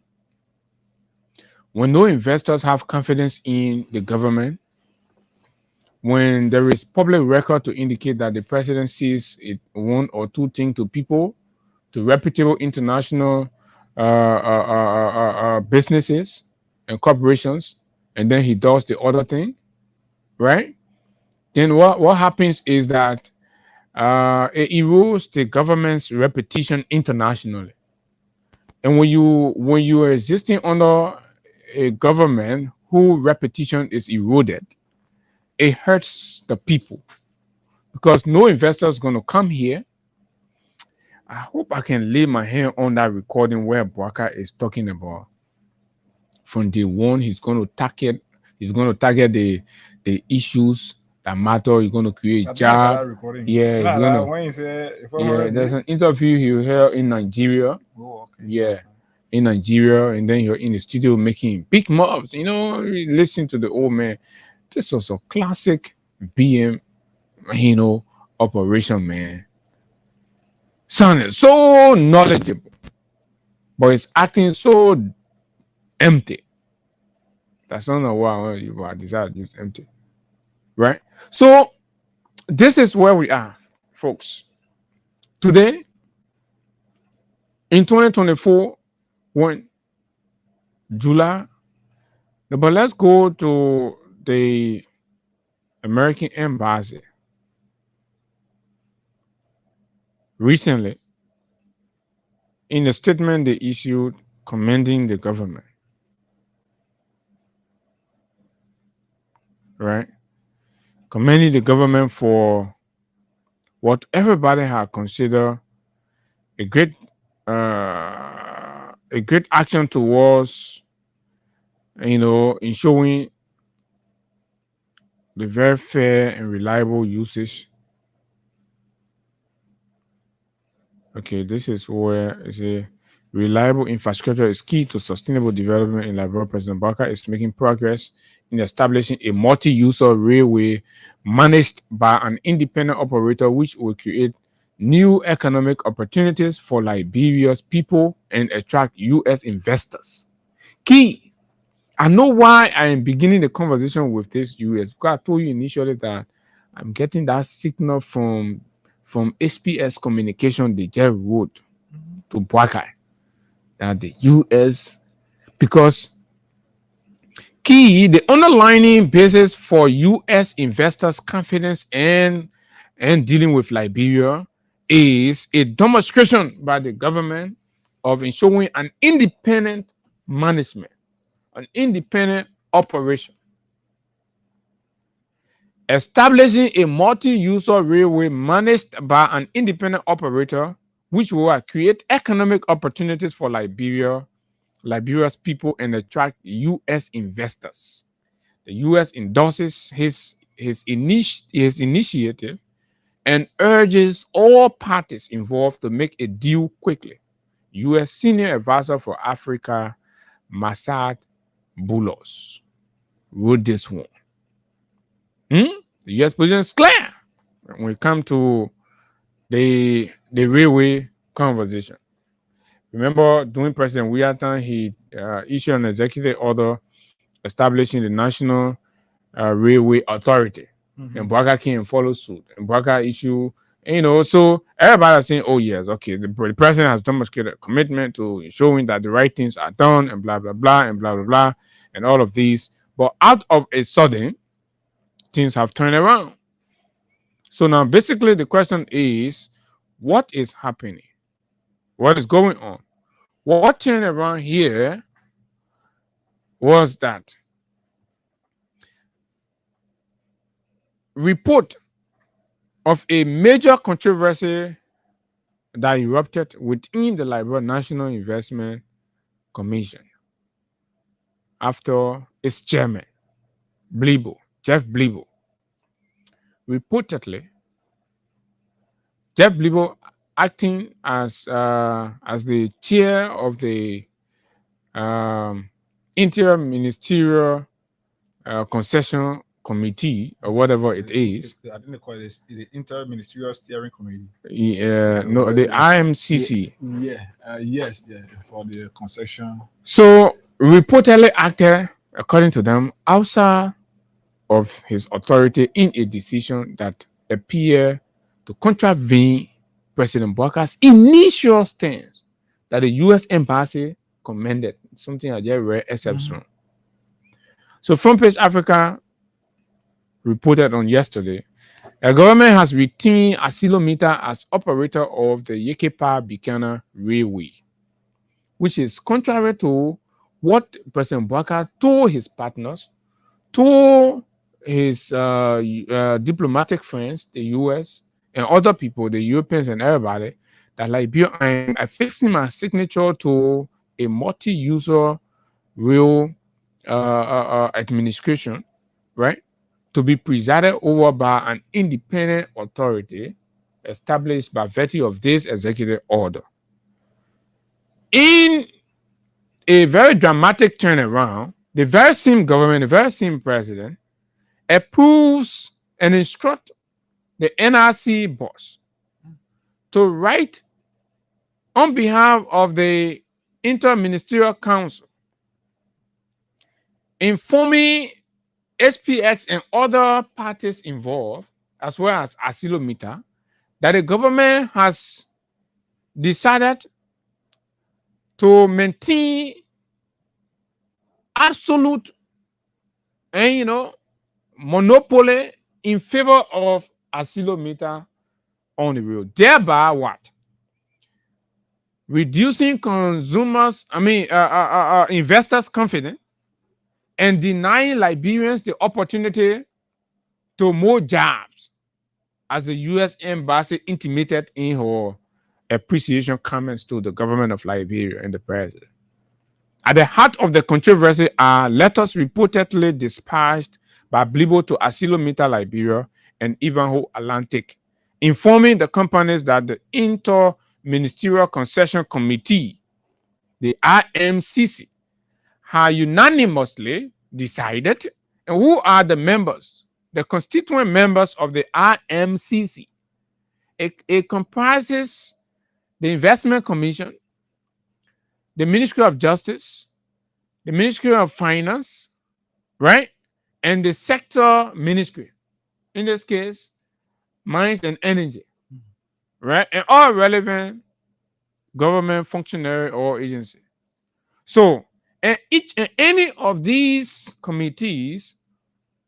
When no investors have confidence in the government, when there is public record to indicate that the president sees it one or two things to people, to reputable international businesses and corporations, and then he does the other thing, right? Then what happens is that it erodes the government's reputation internationally. And when you are existing under a government whose reputation is eroded, it hurts the people, because no investor is going to come here. I hope I can lay my hand on that recording where Bwaka is talking about from day one he's going to target the issues that matter. He's going to create jobs. There's an interview he held in Nigeria. In Nigeria, and then you're in the studio making big moves. Listen to the old man. This was a classic BM, operation, man. Sounded so knowledgeable, but it's acting so empty. That's not why I decided to use empty. right? So this is where we are, folks. Today, in 2024, when July, but let's go to the American embassy. Recently, in a statement they issued commending the government, right? Commending the government for what everybody had considered a great action towards, in showing the very fair and reliable usage. Okay, this is where it's a reliable infrastructure is key to sustainable development in Liberia. President Barker is making progress in establishing a multi-user railway managed by an independent operator, which will create new economic opportunities for Liberia's people and attract U.S. investors. Key. I know why I am beginning the conversation with this U.S. because I told you initially that I'm getting that signal from SPS communication they just wrote to Buakai that the US, because key, the underlying basis for US investors' confidence and dealing with Liberia is a demonstration by the government of ensuring an independent management, an independent operation. Establishing a multi-user railway managed by an independent operator, which will create economic opportunities for Liberia's people, and attract U.S. investors. The U.S. endorses his initiative and urges all parties involved to make a deal quickly. U.S. Senior Advisor for Africa, Masad Boulos, wrote this one. The U.S. position is clear when it comes to the railway conversation. Remember, during President Wiatan, he issued an executive order establishing the National Railway Authority. And Bwaga came and followed suit. And Bwaga issued, so everybody is saying, oh, yes, okay, the president has demonstrated a commitment to showing that the right things are done and blah, blah, blah, and blah, blah, blah, and all of these. But out of a sudden, things have turned around. So now basically the question is, what is happening? What is going on? What turned around here was that report of a major controversy that erupted within the Liberia National Investment Commission after its chairman, Jeff Blibo. Reportedly, Jeff Blibo, acting as the chair of the interministerial concession committee or whatever it is. I think they call it the Interministerial Steering Committee. No, the IMCC. Yes, for the concession. So reportedly acted, according to them, outside of his authority in a decision that appeared to contravene President Bwaka's initial stance that the U.S. embassy commended, something I just read excerpts from. So Front Page Africa reported on yesterday, the government has retained Asilometer as operator of the Yekepa-Bikana Railway, which is contrary to what President Bwaka told his partners, told his diplomatic friends, the US, and other people, the Europeans and everybody, that Liberia, I'm affixing my signature to a multi-user rail administration, right, to be presided over by an independent authority established by virtue of this executive order. In a very dramatic turnaround, the very same government, the very same president approves and instructs the NRC boss to write on behalf of the Interministerial Council, informing SPX and other parties involved, as well as Accelometer, that the government has decided to maintain absolute and monopoly in favor of Accelometer on the road, thereby what? Reducing investors' confidence and denying Liberians the opportunity to more jobs, as the U.S. Embassy intimated in her appreciation comments to the government of Liberia and the president. At the heart of the controversy are letters reportedly dispatched by Blibo to Accelometer Liberia and Ivanhoe Atlantic, informing the companies that the Inter-Ministerial Concession Committee, the IMCC, had unanimously decided, and who are the members, the constituent members of the IMCC. It comprises the Investment Commission, the Ministry of Justice, the Ministry of Finance, right? And the sector ministry, in this case, Mines and Energy, right? And all relevant government functionary or agency. So, and each and any of these committees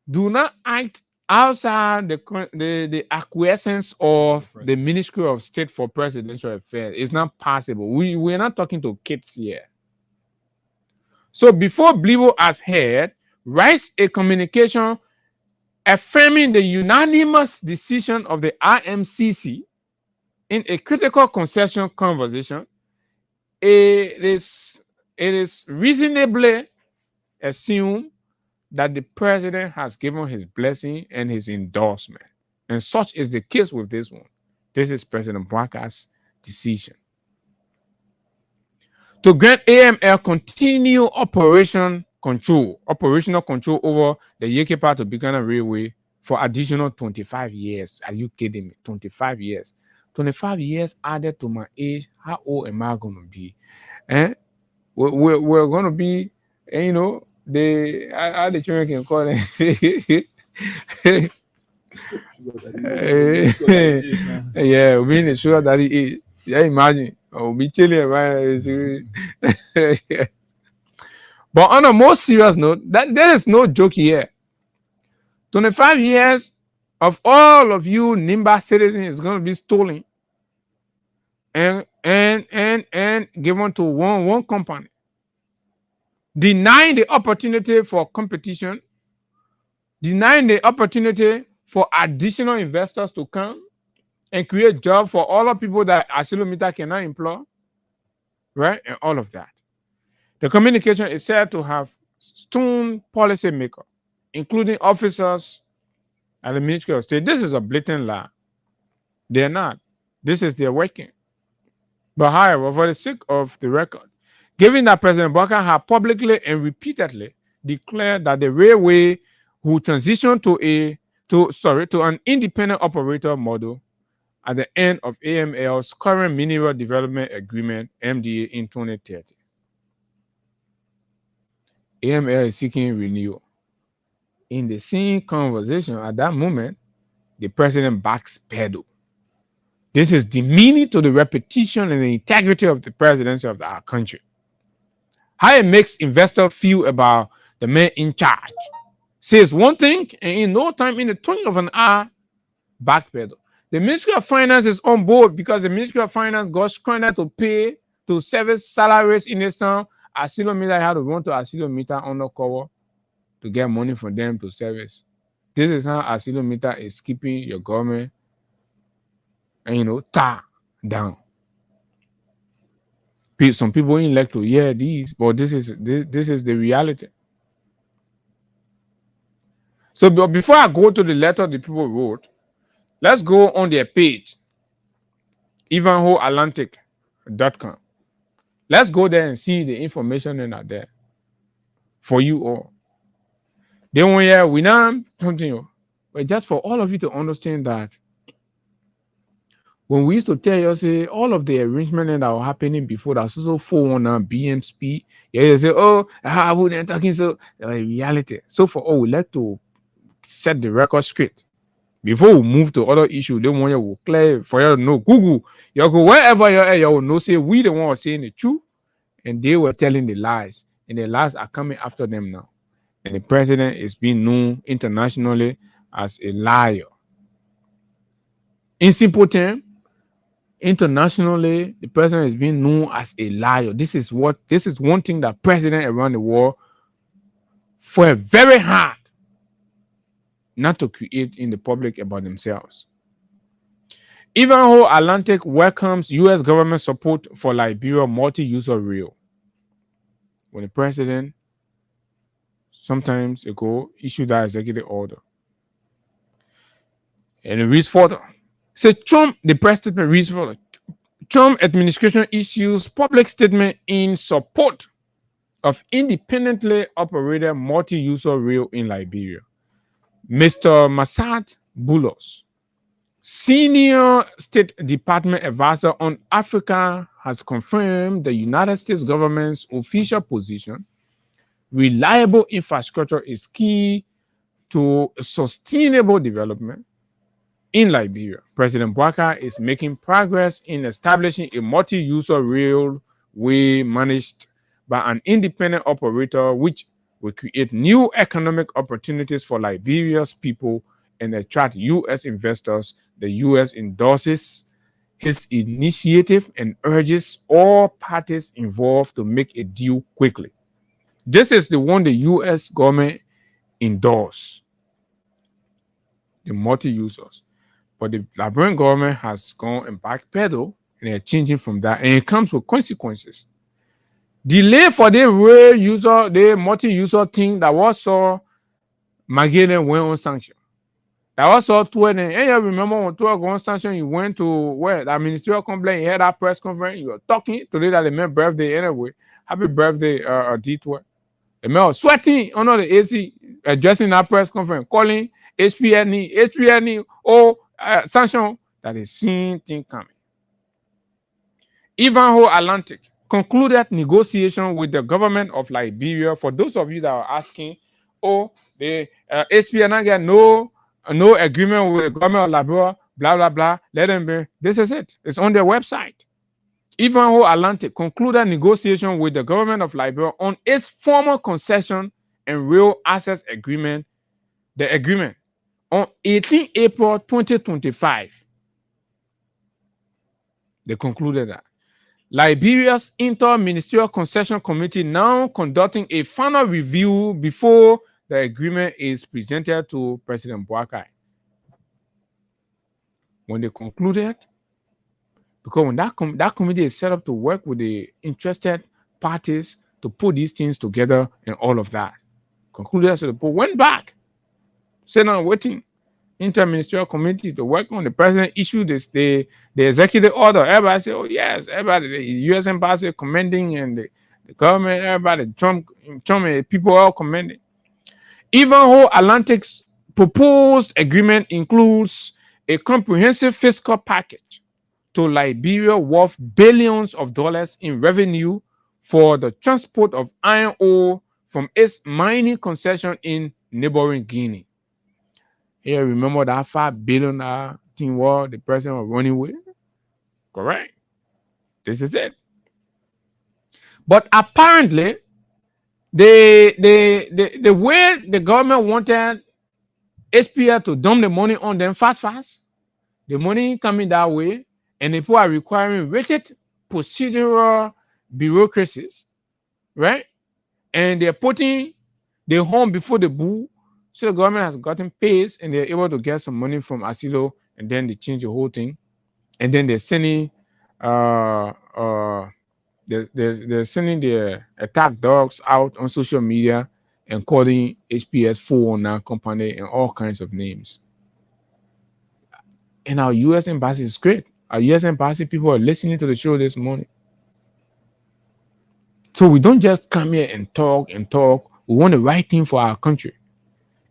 do not act outside the acquiescence of the Ministry of State for Presidential Affairs. It's not possible. We're not talking to kids here. So before Blibo has heard, writes a communication affirming the unanimous decision of the IMCC in a critical concession conversation. It is reasonably assumed that the president has given his blessing and his endorsement. And such is the case with this one. This is President Bwaka's decision. To grant AML continue operational control over the Yekepa to Bikana Railway for additional 25 years. Are you kidding me? 25 years. 25 years added to my age. How old am I going to be? We're going to be, the children can call it. Yeah, we mean the sugar daddy age. Yeah, imagine. Oh, be chilling, right? But on a more serious note, there is no joke here. 25 years of all of you Nimba citizens is going to be stolen and given to one company, denying the opportunity for competition, denying the opportunity for additional investors to come and create jobs for all the people that Accelometer cannot employ, right? And all of that. The communication is said to have stoned policymakers, including officers at the Ministry of State. This is a blatant lie. They're not. This is their working. But however, for the sake of the record, given that President Bwaka had publicly and repeatedly declared that the railway will transition to an independent operator model at the end of AML's current Mineral Development Agreement, MDA, in 2030. AML is seeking renewal. In the same conversation at that moment, the president backpedaled. This is demeaning to the reputation and the integrity of the presidency of our country. How it makes investors feel about the man in charge. Says one thing, and in no time, in the twinkling of an eye, backpedal. The Ministry of Finance is on board because the Ministry of Finance got stranded to pay to service salaries in this town. Accelometer had to run to Accelometer undercover to get money from them to service. This is how Accelometer is keeping your government and down. Some people ain't like to hear these, but this is the reality. So before I go to the letter the people wrote, let's go on their page, ivanhoeatlantic.com. Let's go there and see the information in there for you all. Then when we now continue, but just for all of you to understand that when we used to tell you, say, all of the arrangements that were happening before, that's also 419 BM speed. Yeah, they say, oh, I wouldn't talking so reality. So for all, we like to set the record straight. Before we move to other issues, they want you to clear for you to know. Google, you go wherever you're at, you will know, say we the one saying the truth, and they were telling the lies, and the lies are coming after them now. And the president is being known internationally as a liar. In simple terms, internationally, the president is being known as a liar. This is one thing that president around the world for very hard not to create in the public about themselves. Even though Atlantic welcomes U.S. government support for Liberia multi-user rail, when the president sometimes ago issued that executive order, and it reads further. So Trump, the press statement reads further. Trump administration issues public statement in support of independently operated multi-user rail in Liberia. Mr. Masad Bulos, senior State Department advisor on Africa, has confirmed the United States government's official position. Reliable infrastructure is key to sustainable development in Liberia. President Bouakai is making progress in establishing a multi-user railway managed by an independent operator, which will create new economic opportunities for Liberia's people and attract U.S. investors. The U.S. endorses his initiative and urges all parties involved to make a deal quickly. This is the one the U.S. government endorsed, the multi-users. But the Liberian government has gone and backpedal, and they're changing from that, and it comes with consequences. Delay for the rail user, the multi-user thing that was so Magdalene went on sanction. That was all 20. And you remember when 12 on sanction, you went to where the ministerial complaint, you had that press conference, you were talking today that the man's birthday anyway. Happy birthday, D12. The man was sweating under the AC, addressing that press conference, calling HPNE, sanction that is seen thing coming. Ivanhoe Atlantic concluded negotiation with the government of Liberia. For those of you that are asking, the HPNE get no agreement with the government of Liberia, blah, blah, blah, let them be. This is it. It's on their website. Ivanhoe Atlantic concluded negotiation with the government of Liberia on its former concession and rail access agreement, the agreement, on 18 April 2025. They concluded that. Liberia's Inter-Ministerial Concession Committee now conducting a final review before the agreement is presented to President Bouakai. When they concluded, because when that committee is set up to work with the interested parties to put these things together and all of that, concluded, so the board went back, sitting and waiting. Inter-Ministerial Committee to work on. The president issued the executive order. Everybody said, oh yes, everybody, the U.S. embassy commending, and the government, everybody, Trump and people all commending. Ivanhoe Atlantic's proposed agreement includes a comprehensive fiscal package to Liberia worth billions of dollars in revenue for the transport of iron ore from its mining concession in neighboring Guinea. Here, remember that $5 billion thing war the president was running with? Correct. This is it. But apparently, the way the government wanted SPL to dump the money on them fast, the money coming that way, and the people are requiring rigid procedural bureaucracies, right? And they're putting the home before the bull. So the government has gotten pace, and they're able to get some money from Asilo, and then they change the whole thing, and then they're sending they're sending their attack dogs out on social media and calling HPS 419 company and all kinds of names. And our U.S. embassy is great. Our U.S. embassy people are listening to the show this morning. So we don't just come here and talk. We want the right thing for our country.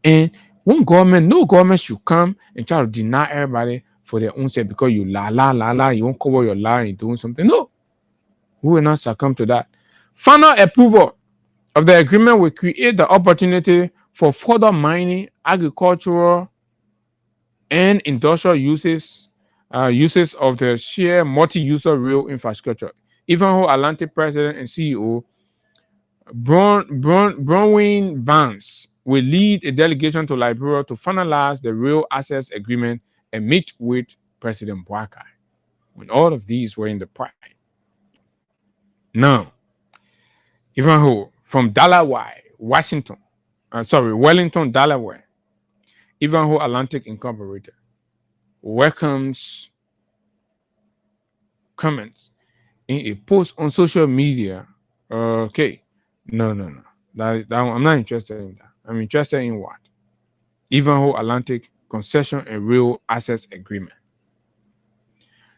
And no government should come and try to deny everybody for their own sake because you you won't cover your lie and doing something. No, we will not succumb to that. Final approval of the agreement will create the opportunity for further mining, agricultural, and industrial uses of the sheer multi-user rail infrastructure. Ivanhoe Atlantic president and CEO Bronwyn Vance will lead a delegation to Liberia to finalize the rail access agreement and meet with President Boakai when all of these were in the prime. Now, Ivanhoe from Delaware, Wellington, Delaware, Ivanhoe Atlantic Incorporated welcomes comments in a post on social media. Okay, no. I'm not interested in that. I'm interested in what? Ivanhoe Atlantic concession and rail access agreement.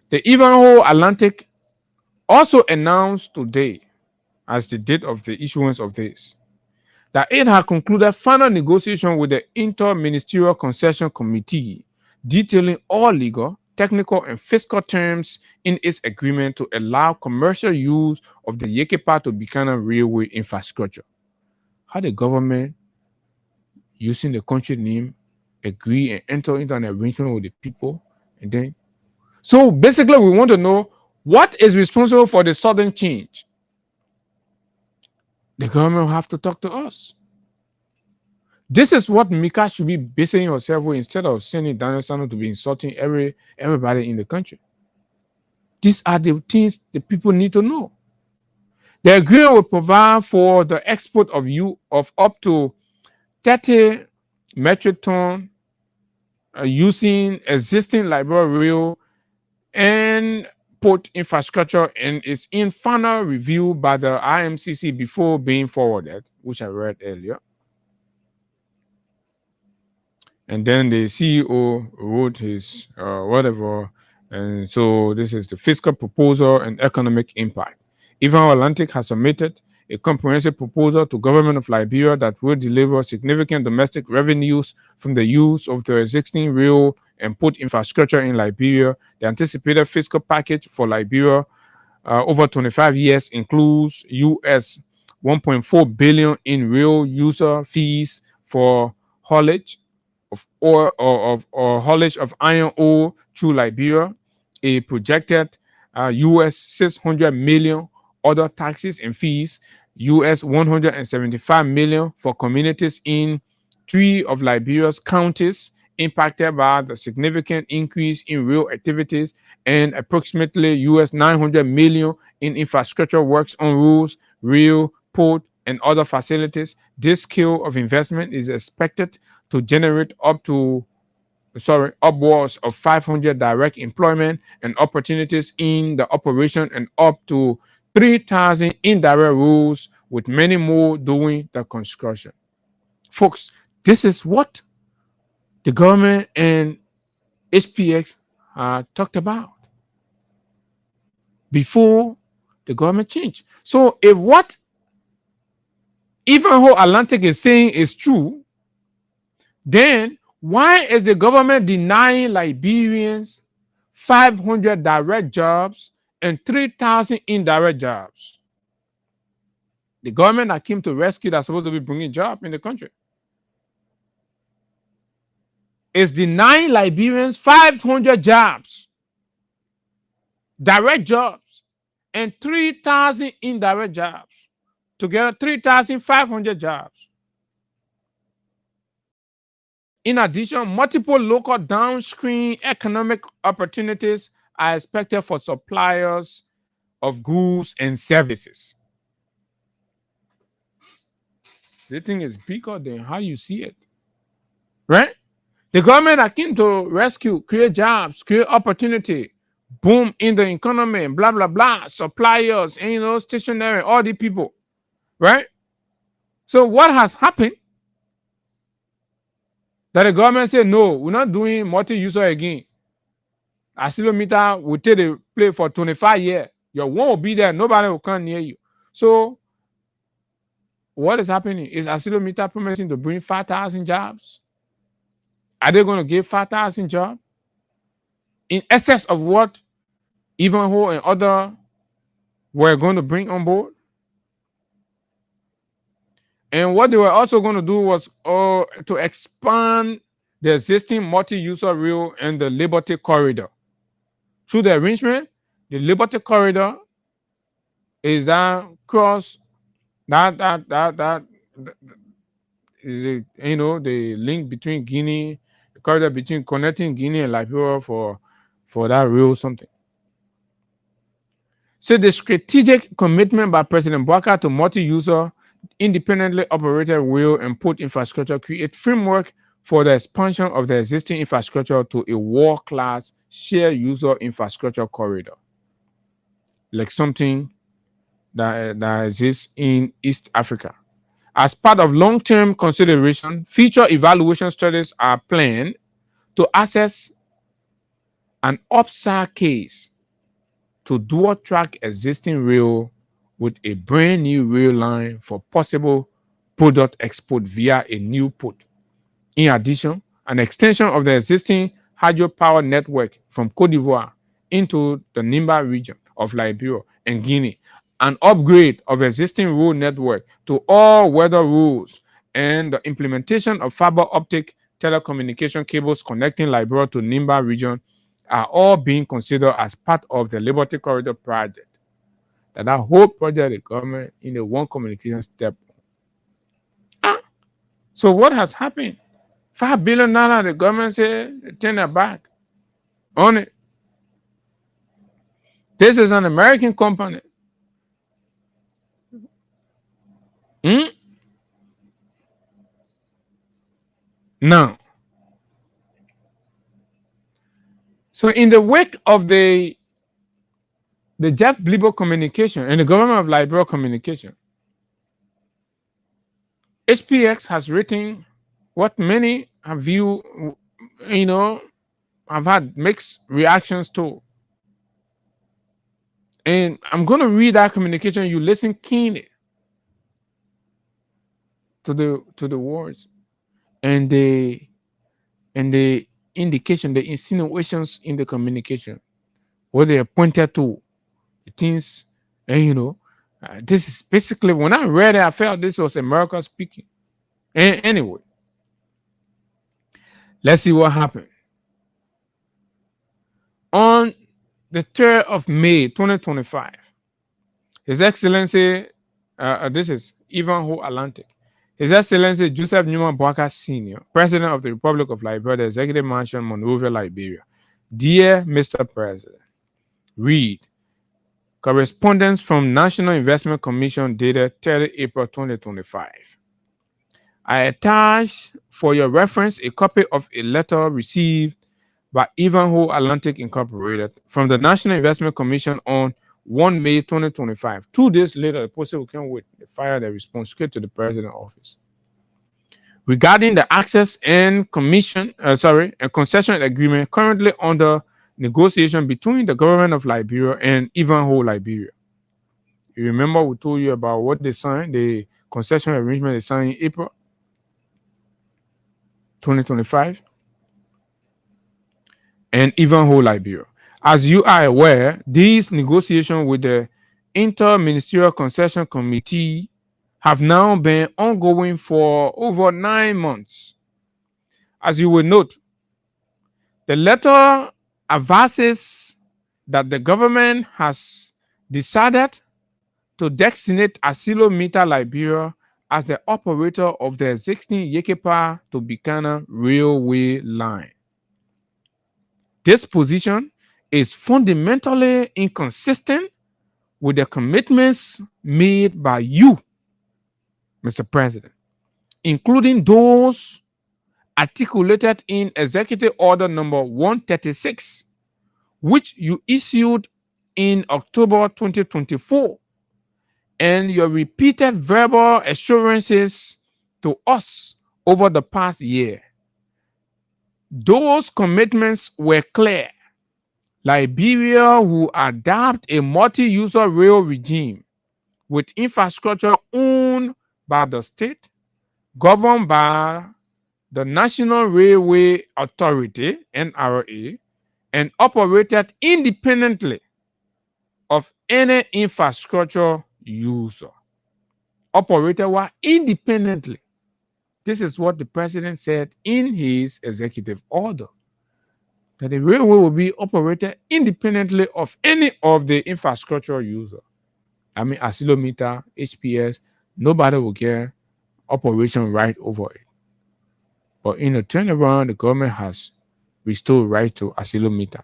The Ivanhoe Atlantic also announced today, as the date of the issuance of this, that it had concluded final negotiation with the Inter-Ministerial Concession Committee, detailing all legal, technical, and fiscal terms in its agreement to allow commercial use of the Yekepa-to-Bikana railway infrastructure. How the government, using the country name, agree and enter into an arrangement with the people, and then... So basically, we want to know what is responsible for the sudden change. The government will have to talk to us. This is what Mika should be basing yourself with instead of sending Daniel Sano to be insulting everybody in the country. These are the things the people need to know. The agreement will provide for the export of up to 30 metric ton using existing Liberia rail and port infrastructure, and is in final review by the IMCC before being forwarded, which I read earlier. And then the CEO wrote his whatever, and so this is the fiscal proposal and economic impact. Ivanhoe Atlantic has submitted a comprehensive proposal to government of Liberia that will deliver significant domestic revenues from the use of the existing rail and port infrastructure in Liberia. The anticipated fiscal package for Liberia over 25 years includes US 1.4 billion in rail user fees for haulage of ore or haulage of iron ore through Liberia, a projected US 600 million other taxes and fees, US 175 million for communities in 3 of Liberia's counties impacted by the significant increase in rail activities, and approximately US 900 million in infrastructure works on roads, rail, port, and other facilities. This scale of investment is expected to generate upwards of 500 direct employment and opportunities in the operation, and up to 3,000 indirect roles, with many more doing the construction. Folks, this is what the government and HPX talked about before the government changed. So if what Ivanhoe Atlantic is saying is true, then why is the government denying Liberians 500 direct jobs and 3,000 indirect jobs? The government that came to rescue that's supposed to be bringing jobs in the country is denying Liberians 500 jobs, direct jobs, and 3,000 indirect jobs. Together, 3,500 jobs. In addition, multiple local downstream economic opportunities are expected for suppliers of goods and services. The thing is bigger than how you see it, right? The government that came to rescue, create jobs, create opportunity, boom in the economy, blah, blah, blah, suppliers, and, stationary, all the people, right? So what has happened that the government said, no, we're not doing multi-user again. Accelerometer will take the play for 25 years. Your one will be there. Nobody will come near you. So what is happening? Is Accelerometer promising to bring 5,000 jobs? Are they going to give 5,000 jobs in excess of what Ivanhoe and other were going to bring on board? And what they were also going to do was to expand the existing multi-user rail and the Liberty Corridor. Through the arrangement, the Liberty Corridor is that cross that is the link between Guinea, the corridor between connecting Guinea and Liberia for that rail something. So the strategic commitment by President Bouacar to multi-user, independently operated rail and port infrastructure create framework for the expansion of the existing infrastructure to a world-class shared user infrastructure corridor, like something that exists in East Africa. As part of long-term consideration, future evaluation studies are planned to assess an upside case to dual track existing rail with a brand new rail line for possible product export via a new port. In addition, an extension of the existing hydropower network from Cote d'Ivoire into the Nimba region of Liberia and Guinea, an upgrade of existing road network to all weather roads, and the implementation of fiber optic telecommunication cables connecting Liberia to Nimba region are all being considered as part of the Liberty Corridor project. That whole project the government in the one communication step. So what has happened? $5 billion the government said they turn their back on it. This is an American company. Now, so in the wake of the Jeff Blibo communication and the government of Liberia communication, HPX has written what many have viewed, have had mixed reactions to. And I'm going to read that communication. You listen keenly to the words and the indication, the insinuations in the communication, what they are pointed to, the things, and this is basically, when I read it, I felt this was America speaking. And anyway, let's see what happened. On the 3rd of May, 2025, His Excellency, this is Ivanhoe Atlantic, His Excellency Joseph Newman Bouacar Sr., President of the Republic of Liberia, the Executive Mansion, Monrovia, Liberia. Dear Mr. President, read correspondence from National Investment Commission dated 30 April 2025. I attach for your reference a copy of a letter received by Ivanhoe Atlantic Incorporated from the National Investment Commission on 1 May 2025. 2 days later, the person came with the fire the response straight to the president's office regarding the access and concession agreement currently under negotiation between the government of Liberia and Ivanhoe Liberia. You remember we told you about what they signed, the concession arrangement they signed in April 2025, and Ivanhoe Liberia. As you are aware, these negotiations with the Inter-Ministerial Concession Committee have now been ongoing for over 9 months. As you will note, the letter advises that the government has decided to designate Asilometer Liberia as the operator of the existing Yekepa to Bikana railway line. This position is fundamentally inconsistent with the commitments made by you, Mr. President, including those articulated in Executive Order number 136, which you issued in October 2024, and your repeated verbal assurances to us over the past year. Those commitments were clear. Liberia will adopt a multi-user rail regime with infrastructure owned by the state, governed by the National Railway Authority, NRA, and operated independently of any infrastructure user. operated independently. This is what the president said in his executive order, that the railway will be operated independently of any of the infrastructure user. I mean, accelerometer, HPS, nobody will get operation right over it. But in a turnaround, the government has restored right to accelerometer.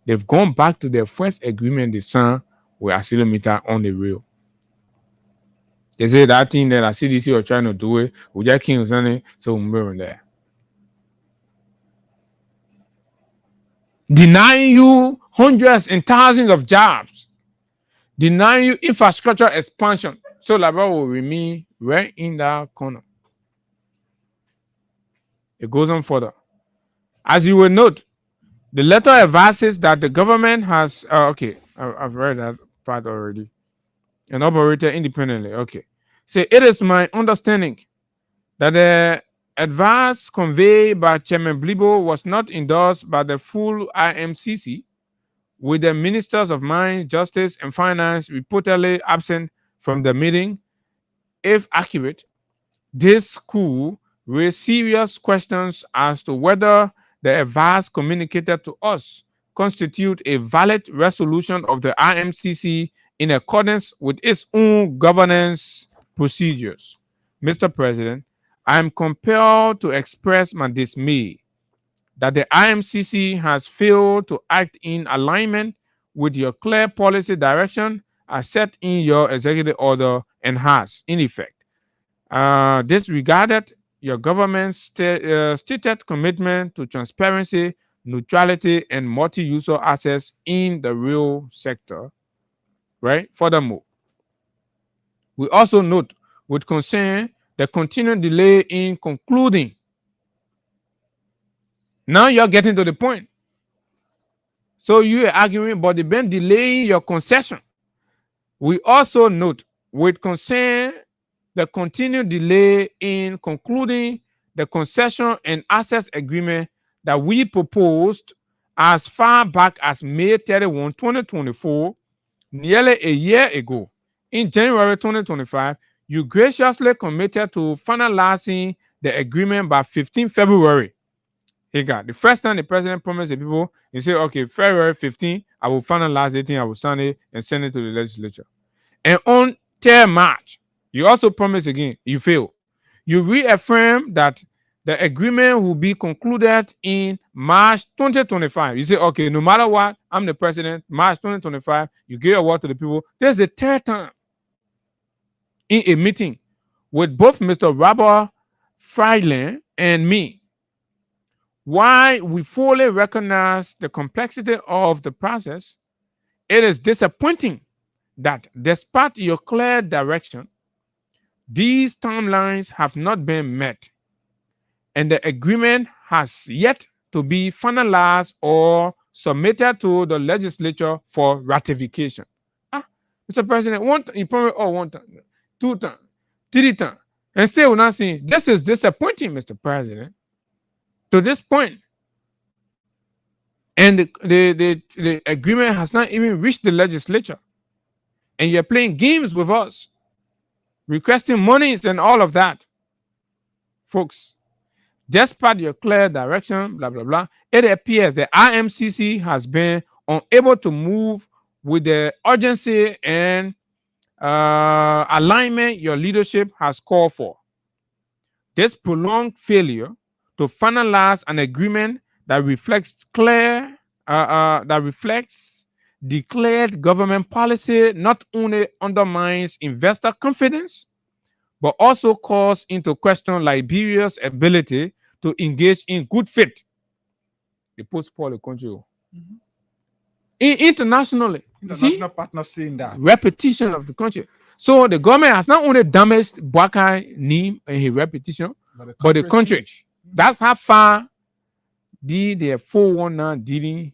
They've gone back to their first agreement they signed with accelerometer on the rail. They say that thing that CDC are trying to do it, we just can't use so we're there. Denying you hundreds and thousands of jobs, denying you infrastructure expansion. So Labor will remain right in that corner. It goes on further. As you will note, the letter advises that the government has, I've read that part already, and operated independently. Okay. So it is my understanding that the advice conveyed by Chairman Blibo was not endorsed by the full IMCC, with the ministers of Mines, Justice, and Finance reportedly absent from the meeting. If accurate, this could raise serious questions as to whether the advice communicated to us constitute a valid resolution of the IMCC in accordance with its own governance procedures. Mr. President, I am compelled to express my dismay that the IMCC has failed to act in alignment with your clear policy direction as set in your executive order and has, in effect, disregarded your government's stated commitment to transparency, neutrality, and multi-user access in the rail sector. Right? Furthermore, we also note with concern the continued delay in concluding. Now you're getting to the point. So you are arguing about the been delaying your concession. We also note with concern the continued delay in concluding the concession and access agreement that we proposed as far back as May 31, 2024, nearly a year ago. In January 2025, you graciously committed to finalizing the agreement by 15 February. The first time the president promised the people, he said, okay, February 15, I will finalize the thing, I will sign it and send it to the legislature. And on 3rd March, you also promised again, you failed. You reaffirm that the agreement will be concluded in March 2025. You say, okay, no matter what, I'm the president, March 2025, you give a word to the people. There's a 3rd time in a meeting with both Mr. Robert Friedland and me. While we fully recognize the complexity of the process, it is disappointing that despite your clear direction, these timelines have not been met, and the agreement has yet to be finalized or submitted to the legislature for ratification. Mr. President, you promised 1 time, 2 times, 3 times, and still we're not seeing. This is disappointing, Mr. President, to this point. And the agreement has not even reached the legislature. And you're playing games with us, requesting monies and all of that. Folks, despite your clear direction, blah, blah, blah, it appears the IMCC has been unable to move with the urgency and alignment your leadership has called for. This prolonged failure to finalize an agreement that reflects declared government policy not only undermines investor confidence, but also calls into question Liberia's ability to engage in good faith. The post-polar country. Mm-hmm. International partners saying that. Repetition of the country. So the government has not only damaged Bwakai name and his reputation, but the country. That's how far the 419 dealing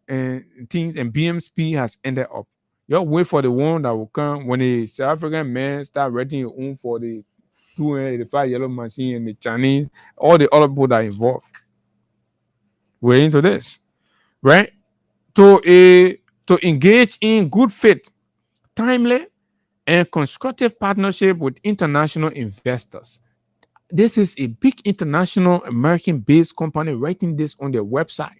and things and BMSP has ended up. You wait for the one that will come when the South African men start renting your own for the 285 yellow machine and the Chinese, all the other people that are involved. We're into this, right? To engage in good faith, timely, and constructive partnership with international investors. This is a big international American-based company writing this on their website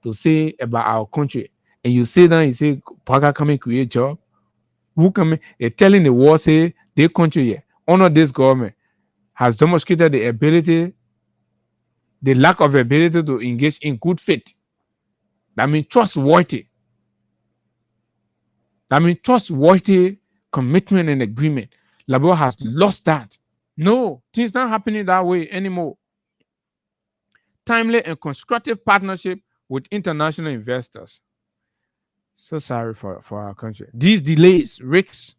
to say about our country. And you say that, you say, Paga come and create job. Who come? They're telling the world, say, their country here, honor this government, has demonstrated the ability, the lack of ability to engage in good faith. That means trustworthy. That means trustworthy commitment and agreement. Labor has lost that. No, things not happening that way anymore. Timely and constructive partnership with international investors. So sorry for our country. These delays risks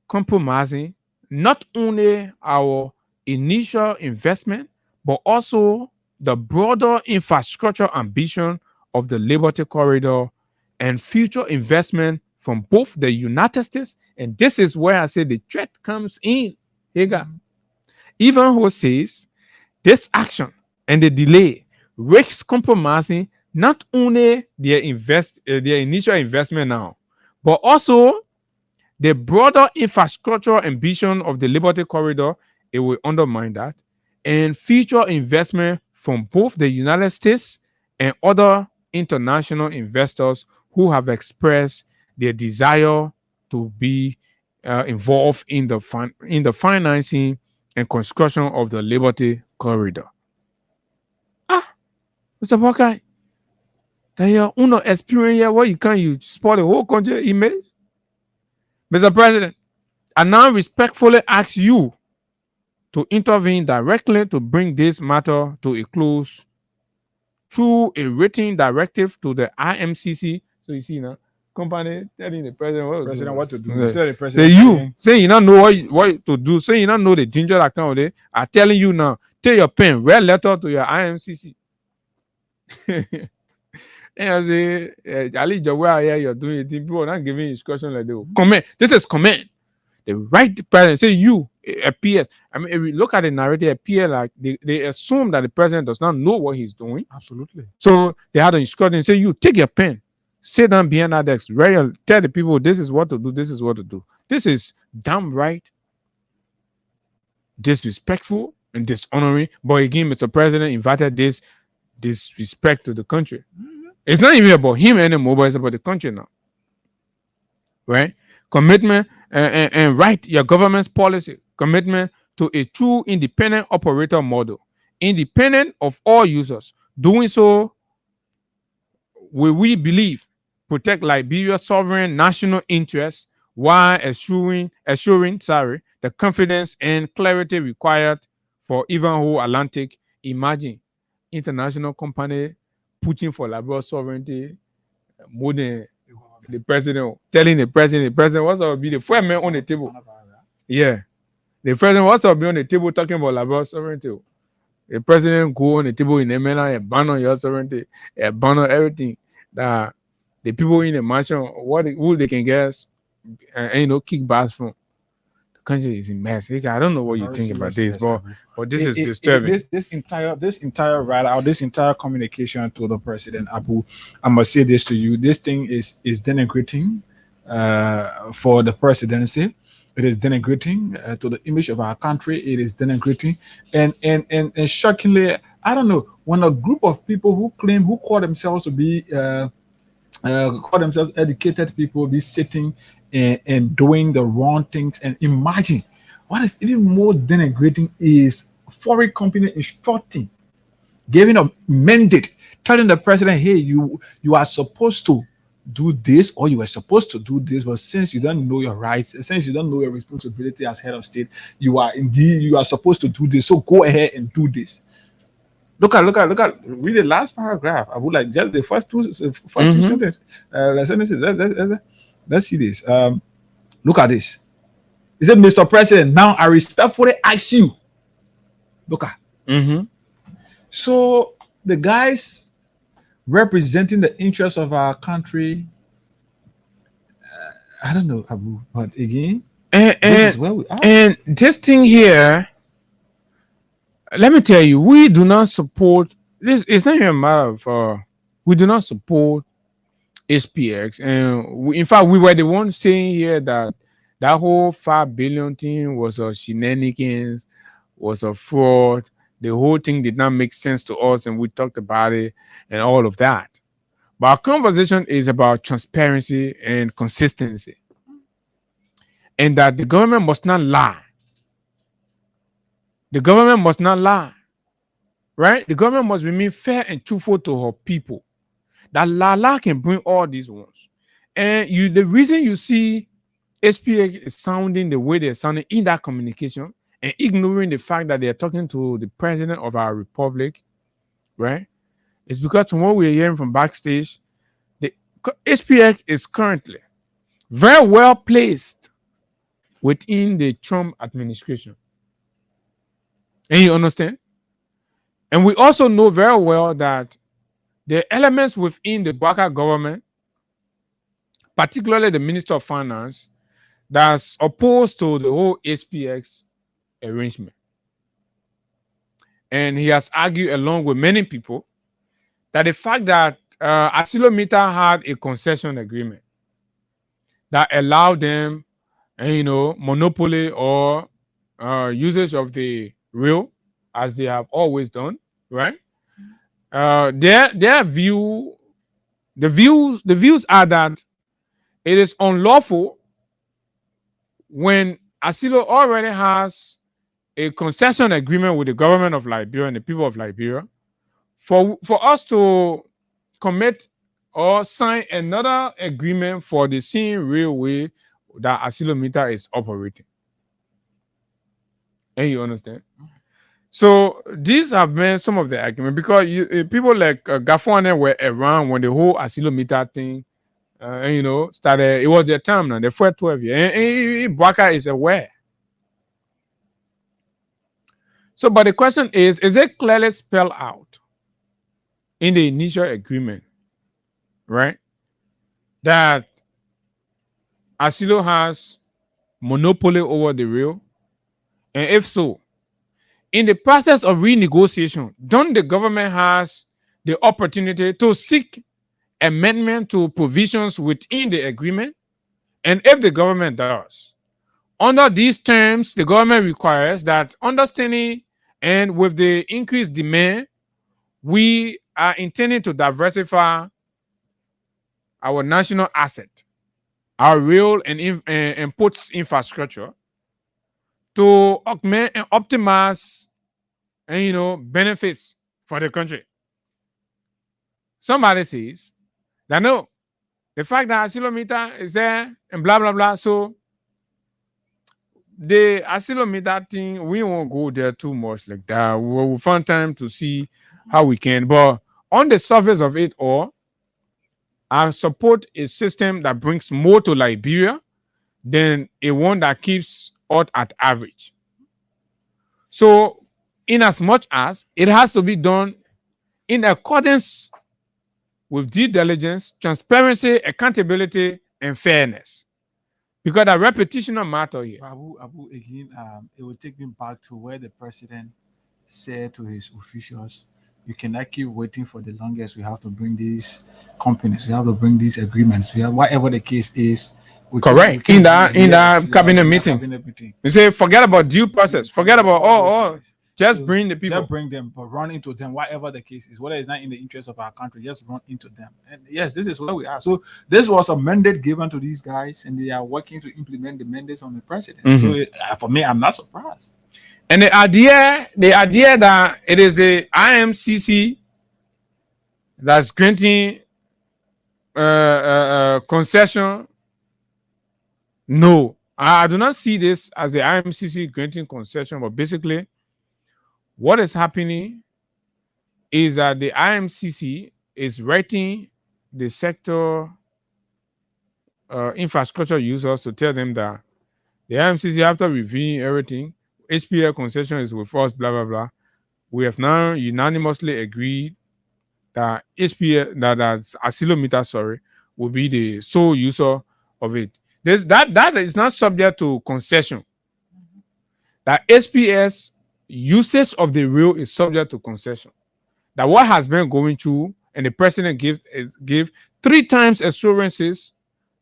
compromising not only our initial investment, but also the broader infrastructure ambition of the Liberty Corridor and future investment from both the United States, and this is where I say the threat comes in. Even who says this action and the delay risks compromising not only their initial investment now, but also the broader infrastructure ambition of the Liberty Corridor. It will undermine that, and future investment from both the United States and other international investors who have expressed their desire to be involved in the financing and construction of the Liberty Corridor. Mr. Parker, that you no experience here where you spoil the whole country image? Mr. President, I now respectfully ask you to intervene directly to bring this matter to a close through a written directive to the IMCC. So you see now, company telling the president what to do. Yeah. Instead of the Say president you don't know what to do. Say you don't know the ginger that come with it. I'm telling you now, take your pen, write letter to your IMCC. And I say, Ali, you're doing it. People are not giving instruction like that. Comment. This is comment. They write the president, say you appears. I mean, if we look at the narrative, appear like they assume that the president does not know what he's doing. Absolutely. So they had to instruct and say, you take your pen, sit down behind that desk, tell the people this is what to do, this is what to do. This is downright disrespectful and dishonoring. But again, Mr. President invited this disrespect to the country. It's not even about him anymore, but it's about the country now. Right? Commitment and write your government's policy, commitment to a true independent operator model, independent of all users. Doing so, we believe, protect Liberia's sovereign national interests while assuring the confidence and clarity required for Ivanhoe Atlantic. Imagine international company pushing for Liberia's sovereignty more than the president, telling the president what's up be the first man on the table. Yeah. The president what's up be on the table talking about Liberia's sovereignty. The president go on the table in Emena and ban on your sovereignty, ban on everything that the people in the mansion, who they can get and kickbacks from. The country is in mess. I don't know what you think about this, but this is disturbing. This entire write-out, this entire communication to the president, Abu, I must say this to you. This thing is denigrating for the presidency. It is denigrating to the image of our country. It is denigrating, and shockingly, I don't know, when a group of people who call themselves to be call themselves educated people be sitting and doing the wrong things. And imagine what is even more denigrating is foreign company instructing, giving a mandate, telling the president, hey, you are supposed to do this, or you are supposed to do this, but since you don't know your rights, since you don't know your responsibility as head of state, you are supposed to do this, so go ahead and do this. Look at read the last paragraph. I would like just the first two sentences. Let's see this. Look at this. He said, Mr. President, now I respectfully ask you. Look at. So the guys representing the interests of our country, I don't know, Abu, but again, this is where we are. And this thing here, let me tell you, we do not support this. It's not even a matter of we do not support SPX, and in fact, we were the ones saying here that That whole 5 billion thing was a shenanigans, was a fraud. The whole thing did not make sense to us, and we talked about it and all of that. But our conversation is about transparency and consistency, and that the government must not lie. The government must not lie, right? The government must remain fair and truthful to her people. That Lala can bring all these ones. And the reason you see SPX is sounding the way they're sounding in that communication and ignoring the fact that they're talking to the president of our republic, right? It's because from what we're hearing from backstage, the SPX is currently very well placed within the Trump administration. And you understand? And we also know very well that the elements within the Baka government, particularly the Minister of Finance, that's opposed to the whole SPX arrangement. And he has argued along with many people that the fact that Asilometer had a concession agreement that allowed them, monopoly or usage of the rail as they have always done, right? Their view, the views are that it is unlawful when Asilo already has a concession agreement with the government of Liberia and the people of Liberia for us to commit or sign another agreement for the same railway that Asilometer is operating. And you understand? So these have been some of the arguments because people like Gafone were around when the whole Asilometer thing, started. It was their time now. They for 12 years. And Bwaka is aware. So, but the question is it clearly spelled out in the initial agreement, right, that Asilo has monopoly over the rail? And if so, in the process of renegotiation, don't the government has the opportunity to seek amendment to provisions within the agreement? And if the government does, under these terms, the government requires that understanding and with the increased demand, we are intending to diversify our national asset, our rail and ports infrastructure to augment and optimize benefits for the country. Somebody says that no, the fact that Asilometer is there and blah blah blah. So the Asilometer thing, we won't go there too much like that. We'll find time to see how we can. But on the surface of it all, I support a system that brings more to Liberia than a one that keeps us at average. So, in as much as it has to be done in accordance with due diligence, transparency, accountability, and fairness. Because the repetition matter here. Abu, again, it will take me back to where the president said to his officials, you cannot keep waiting for the longest. We have to bring these companies, we have to bring these agreements. We have, whatever the case is. Correct. In that cabinet meeting. You say, forget about due process. Forget about just bring the people. Just bring them, but run into them, whatever the case is. Whether it's not in the interest of our country, just run into them. And yes, this is where we are. So this was a mandate given to these guys, and they are working to implement the mandate from the president. So for me, I'm not surprised. And the idea that it is the IMCC that's granting concession. No, I do not see this as the IMCC granting concession, but basically what is happening is that the IMCC is writing the sector infrastructure users to tell them that the IMCC, after reviewing everything, HPL concession is with us, blah, blah, blah. We have now unanimously agreed that HPL, that Asilometer, will be the sole user of it. That is not subject to concession. That SPS usage of the rail is subject to concession. That what has been going through, and the president gave 3 times assurances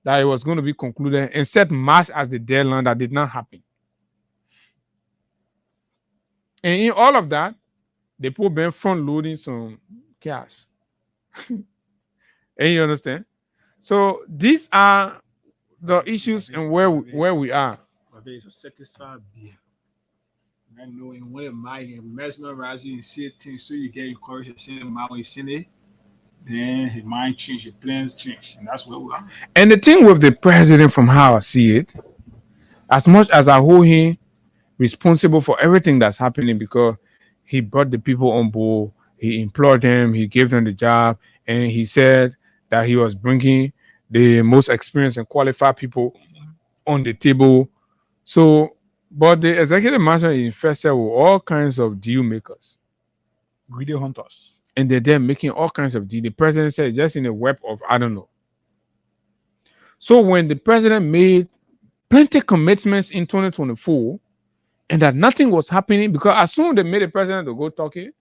that it was going to be concluded and set March as the deadline. That did not happen. And in all of that, they put them front loading some cash. And you understand? So these are the issues and where we are. But it's a satisfied beer. I know in one of my mesmerize you and see things so you get encouraged to send him out when you send it. Then his mind change, his plans change, and that's where we are. And the thing with the president, from how I see it, as much as I hold him responsible for everything that's happening, because he brought the people on board, he employed them, he gave them the job, and he said that he was bringing the most experienced and qualified people on the table. So, but the executive mansion is infested with all kinds of deal makers, Greedy hunters. and they're there making all kinds of deals. The president said just in a web of I don't know. So when the president made plenty commitments in 2024, and that nothing was happening, because as soon as they made the president to go talking,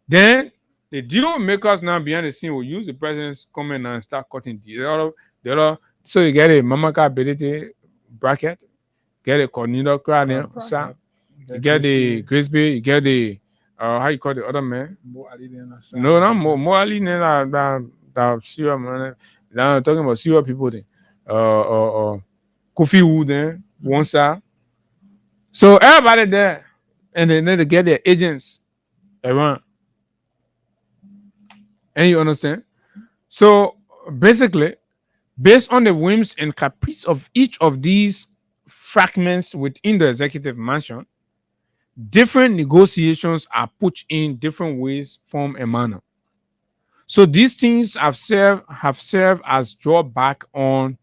then the deal makers now behind the scene will use the president's comment and start cutting deals. So you get a Mamaka ability bracket, get a coordinator crowd, you get the Grisby, you get the how you call the other man? No, not more Ali that serious man. Now I'm talking about serious people then. Kofi Wood then one side. So everybody there, and then they get their agents around. And you understand? So basically, based on the whims and caprice of each of these fragments within the executive mansion, different negotiations are put in different ways, form, and manner. So these things have served as drawback on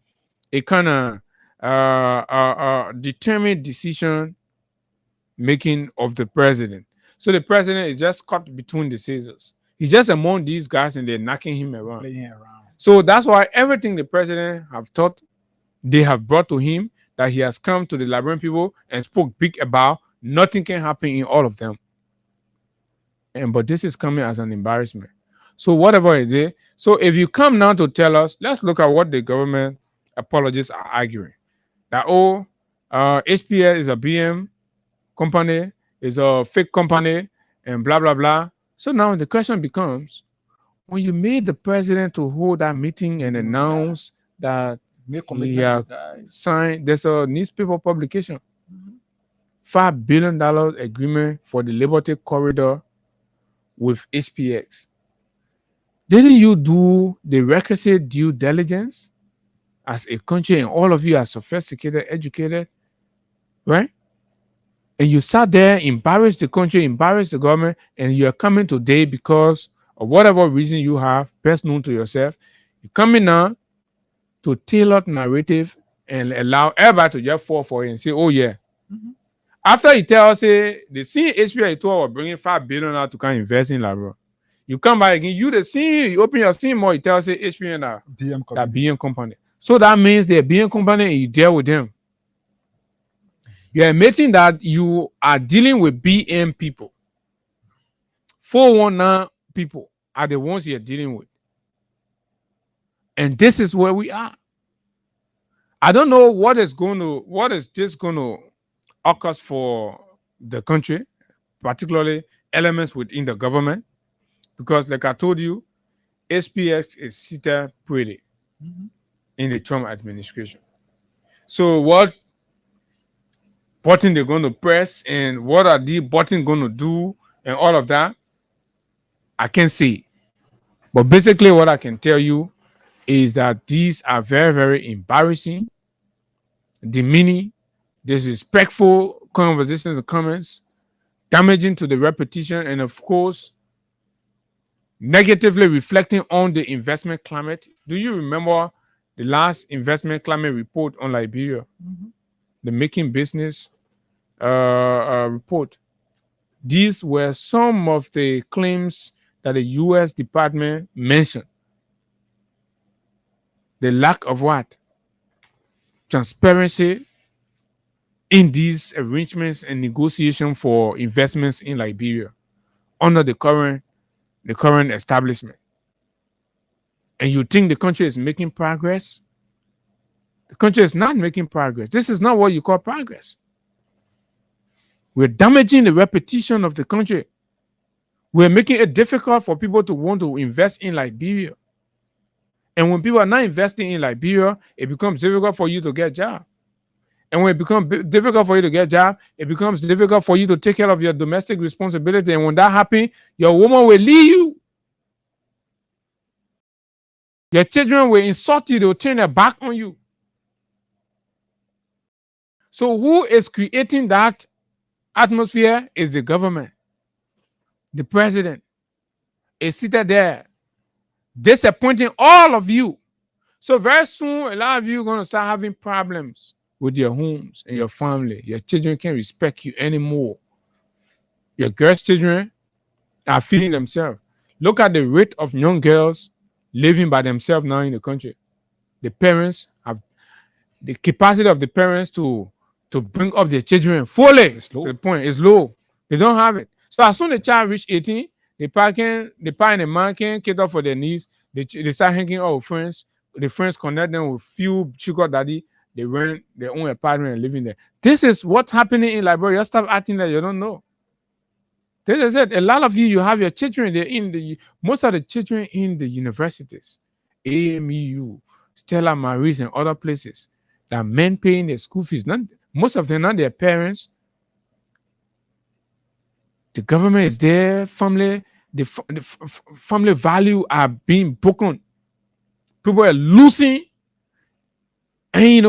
a kind of determined decision making of the president. So the president is just caught between the scissors. He's just among these guys and they're knocking him around. So that's why everything the president have thought they have brought to him, that he has come to the Liberian people and spoke big about, nothing can happen in all of them. But this is coming as an embarrassment. So whatever it is, so if you come now to tell us, let's look at what the government apologists are arguing. That HPS is a BM company, is a fake company, and blah blah blah. So now the question becomes, when you made the president to hold that meeting and announce that he signed, there's a newspaper publication, $5 billion agreement for the Liberty Corridor with HPX. Didn't you do the requisite due diligence as a country, and all of you are sophisticated, educated, right? And you sat there, embarrassed the country, embarrassed the government, and you're coming today because of whatever reason you have, best known to yourself. You're coming now to tailor narrative and allow everybody to just fall for it and say, oh yeah. After you tell us, say, the same HPI told was bringing $5 billion out to come invest in Labrador. You come back again, you the same, you open your SIM more, you tell us, say, HPI that BM company. So that means they're BM company and you deal with them. You're admitting that you are dealing with BM people. 419 people are the ones you're dealing with. And this is where we are. I don't know what is this going to occur for the country, particularly elements within the government, because like I told you, SPX is seated pretty in the Trump administration. So what button they're going to press and what are the button going to do and all of that, I can't say. But basically what I can tell you is that these are very, very embarrassing, demeaning, disrespectful conversations and comments, damaging to the reputation, and of course, negatively reflecting on the investment climate. Do you remember the last investment climate report on Liberia? The Making Business report. These were some of the claims that the U.S. Department mentioned. The lack of what? Transparency in these arrangements and negotiation for investments in Liberia under the current establishment. And you think the country is making progress? The country is not making progress. This is not what you call progress. We're damaging the reputation of the country. We're making it difficult for people to want to invest in Liberia. And when people are not investing in Liberia, it becomes difficult for you to get a job. And when it becomes difficult for you to get a job, it becomes difficult for you to take care of your domestic responsibility. And when that happens, your woman will leave you. Your children will insult you. They will turn their back on you. So who is creating that atmosphere is the government. The president is seated there, disappointing all of you. So very soon, a lot of you are going to start having problems with your homes and your family. Your children can't respect you anymore. Your girls' children are feeding themselves. Look at the rate of young girls living by themselves now in the country. The parents have the capacity of the parents to bring up their children fully. The point is low. They don't have it. So as soon as the child reach 18, the parent and the man can cater for their needs. They start hanging out with friends. The friends connect them with few sugar daddy. They rent their own apartment and living there. This is what's happening in Liberia. Stop acting like you don't know. As I said, a lot of you have your children. Most of the children in the universities, AMEU, Stella Maris, and other places, that men paying their school fees. Most of them, not their parents. The government is there. Family value are being broken. People are losing, and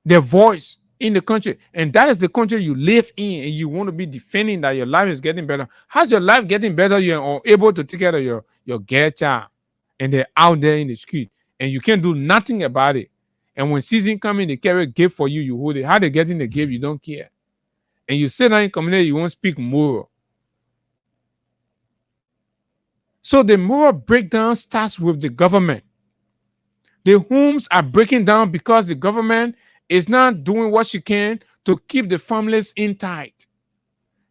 their voice in the country. And that is the country you live in, and you want to be defending that your life is getting better. How's your life getting better? You're able to take care of your girl child, and they're out there in the street, and you can't do nothing about it. And when season comes in, they carry a gift for you, you hold it. How they getting the gift, you don't care. And you sit down in community, you won't speak moral. So the moral breakdown starts with the government. The homes are breaking down because the government is not doing what she can to keep the families in tight.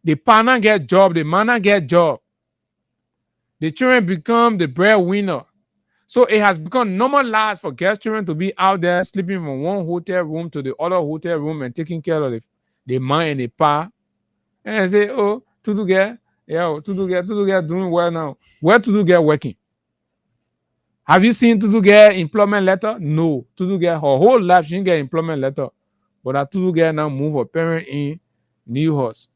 The partner get job, the man get job. The children become the breadwinner. So it has become normalized for girls' children to be out there sleeping from one hotel room to the other hotel room and taking care of the man and the pa. And I say, oh, Tutu girl, yeah, Tutu girl doing well now. Where Tutu girl working? Have you seen Tutu girl employment letter? No. Tutu girl, her whole life, she didn't get employment letter. But that Tutu girl now move her parent in new house.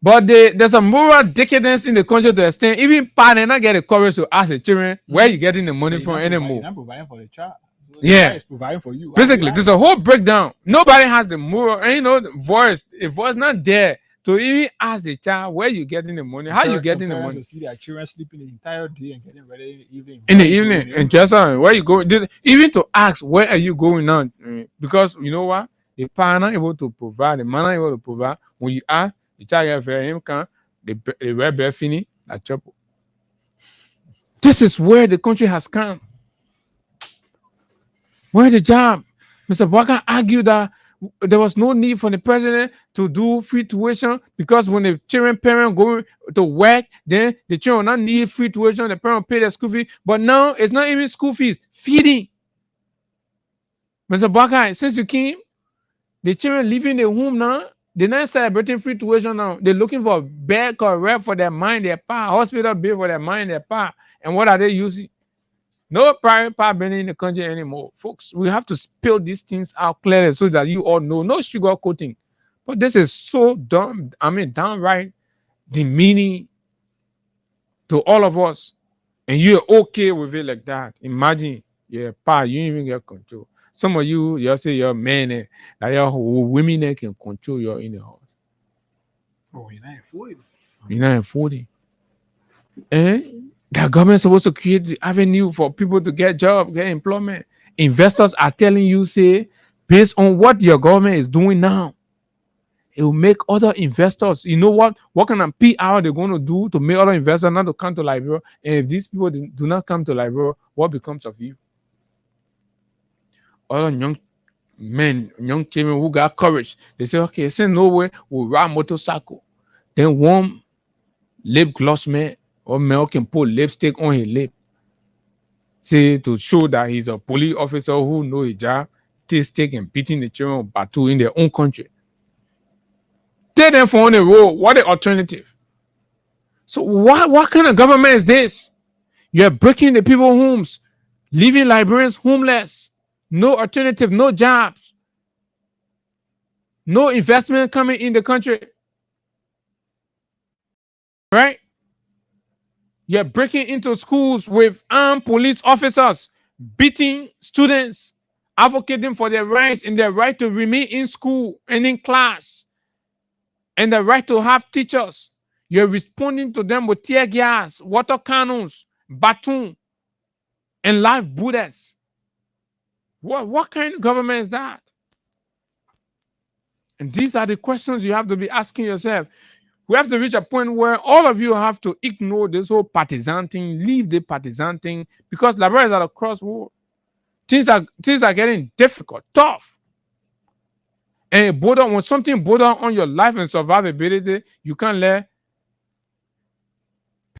But there's a moral decadence in the country to the extent even parents not get the courage to ask the children where you getting the money from anymore. You're not providing for the child. So yeah, it's providing for you. Basically, there's a whole breakdown. Nobody has the moral, and the voice. The voice not there to even ask the child where you getting the money, how you getting the money. To see their children sleeping the entire day and getting ready in the evening. In the evening, and just where you going? Even to ask where are you going now, because you know what, the parent not able to provide, the man not able to provide. When you ask, the child get for him can the red bear fini like chop. This is where the country has come. Where the job? Mr. Walker argued that there was no need for the president to do free tuition because when the children parent go to work, then the children not need free tuition. The parent pay their school fee, but now it's not even school fees, feeding. Mr. Walker, since you came, the children leaving the home now. They're not celebrating free tuition now. They're looking for bed or rep for their mind, their pa, hospital bill for their mind, their pa. And what are they using? No private power burning in the country anymore. Folks, we have to spill these things out clearly so that you all know. No sugar coating. But this is so dumb. Downright demeaning to all of us. And you're okay with it like that. Imagine, pa, you even get control. Some of you say your men, that your women can control your inner house. Oh, you're not 40. You're not 40. The government is supposed to create the avenue for people to get jobs, get employment. Investors are telling you, say, based on what your government is doing now, it will make other investors, you know what kind of PR they're going to do to make other investors not to come to Liberia. And if these people do not come to Liberia, what becomes of you? Other young men, young children who got courage, they say, okay, since no way we'll ride motorcycle. Then one lip gloss man or male can put lipstick on his lip. say to show that he's a police officer who know his job, take and beating the children of Batu in their own country. Take them for on the road. What the alternative? So what kind of government is this? You're breaking the people's homes, leaving Liberians homeless, no alternative, no jobs, no investment coming in the country. Right? You're breaking into schools with armed police officers, beating students, advocating for their rights and their right to remain in school and in class, and the right to have teachers. You're responding to them with tear gas, water cannons, baton, and live bullets. What kind of government is that? And these are the questions you have to be asking yourself. We have to reach a point where all of you have to ignore this whole partisan thing, leave the partisan thing, because Liberia is at a crossroad. Things are getting difficult, tough. And when something border on your life and survivability, you can't let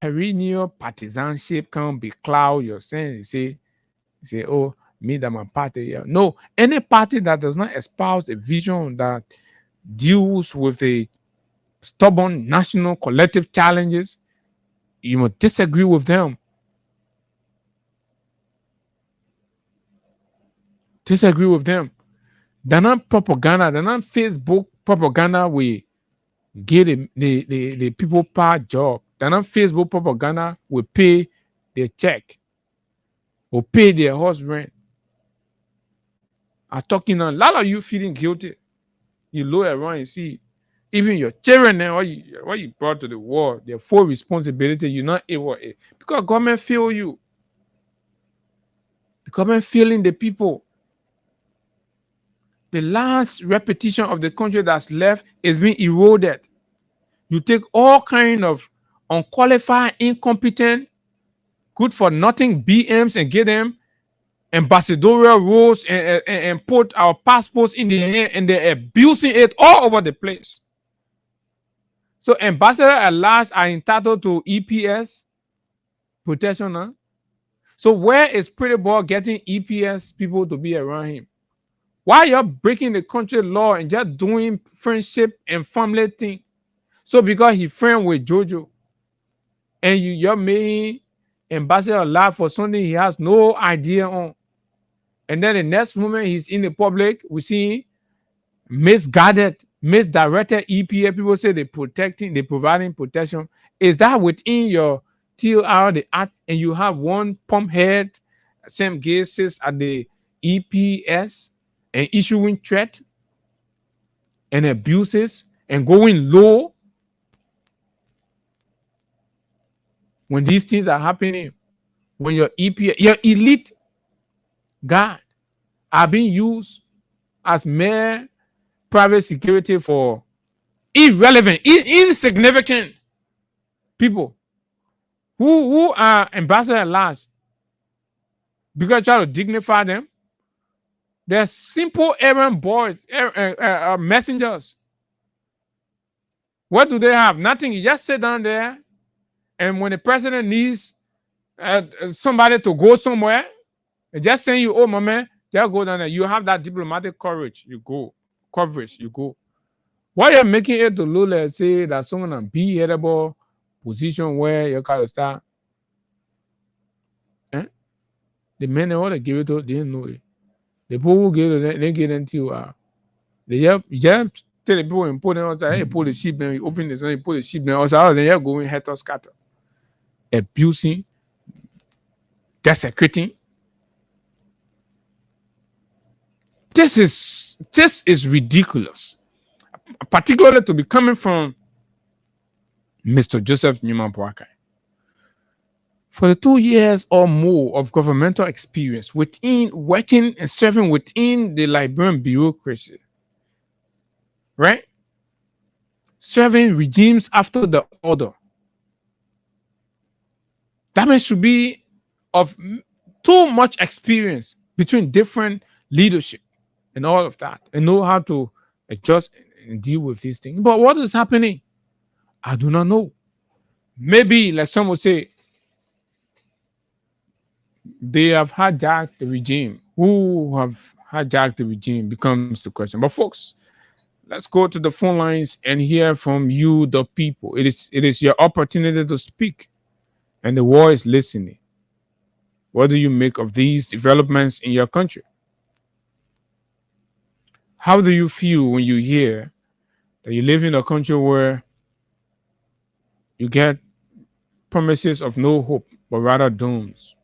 perennial partisanship come be cloud your sense. You say, oh, me that my party. Yeah. No, any party that does not espouse a vision that deals with a stubborn national collective challenges, you must disagree with them. Disagree with them. They're not propaganda. They're not Facebook propaganda. We get the people per job. They're not Facebook propaganda. We pay their check. We pay their house rent. I'm talking a lot of you feeling guilty. You look around and see even your children now, what you brought to the world, their full responsibility, you're not able to, because government fail you. The government failing the people. The last repetition of the country that's left is being eroded. You take all kind of unqualified, incompetent, good for nothing BMs and get them ambassadorial roles and put our passports in their hand, and they're abusing it all over the place. So ambassadors at large are entitled to EPS protection. Huh? So where is Pretty Boy getting EPS people to be around him? Why you're breaking the country law and just doing friendship and family thing? So because he friend with Jojo, and you're making ambassador laugh for something he has no idea on, and then the next moment he's in the public, we see misguided, misdirected EPA. People say they're providing protection. Is that within your TOR, the act, and you have one pump head, same cases at the EPS and issuing threat and abuses and going low when these things are happening? When your EPA, your elite guard are being used as mere private security for irrelevant, insignificant people who are ambassadors at large, because try to dignify them. They're simple errand boys, messengers. What do they have? Nothing. You just sit down there, and when the president needs somebody to go somewhere, they just saying you, oh my man, just go down there. You have that diplomatic courage. You go. Coverage. You go. Why you're making it to look like say that someone in be headable position where you gotta start? The men they all they give it to, they didn't know it. The people who give it, they get into they just tell the people important outside, hey, pull the sheep, then you open this, you pull the sheep, then outside, then you're going head to scatter, abusing, desecrating. This is ridiculous, particularly to be coming from Mr. Joseph Newman Boakai. For the 2 years or more of governmental experience within working and serving within the Liberian bureaucracy, right? Serving regimes after the order. That man should be of too much experience between different leadership and all of that, and know how to adjust and deal with these things. But what is happening? I do not know. Maybe, like some would say, they have hijacked the regime. Who have hijacked the regime becomes the question. But folks, let's go to the phone lines and hear from you, the people. It is your opportunity to speak, and the war is listening. What do you make of these developments in your country? How do you feel when you hear that you live in a country where you get promises of no hope, but rather dooms?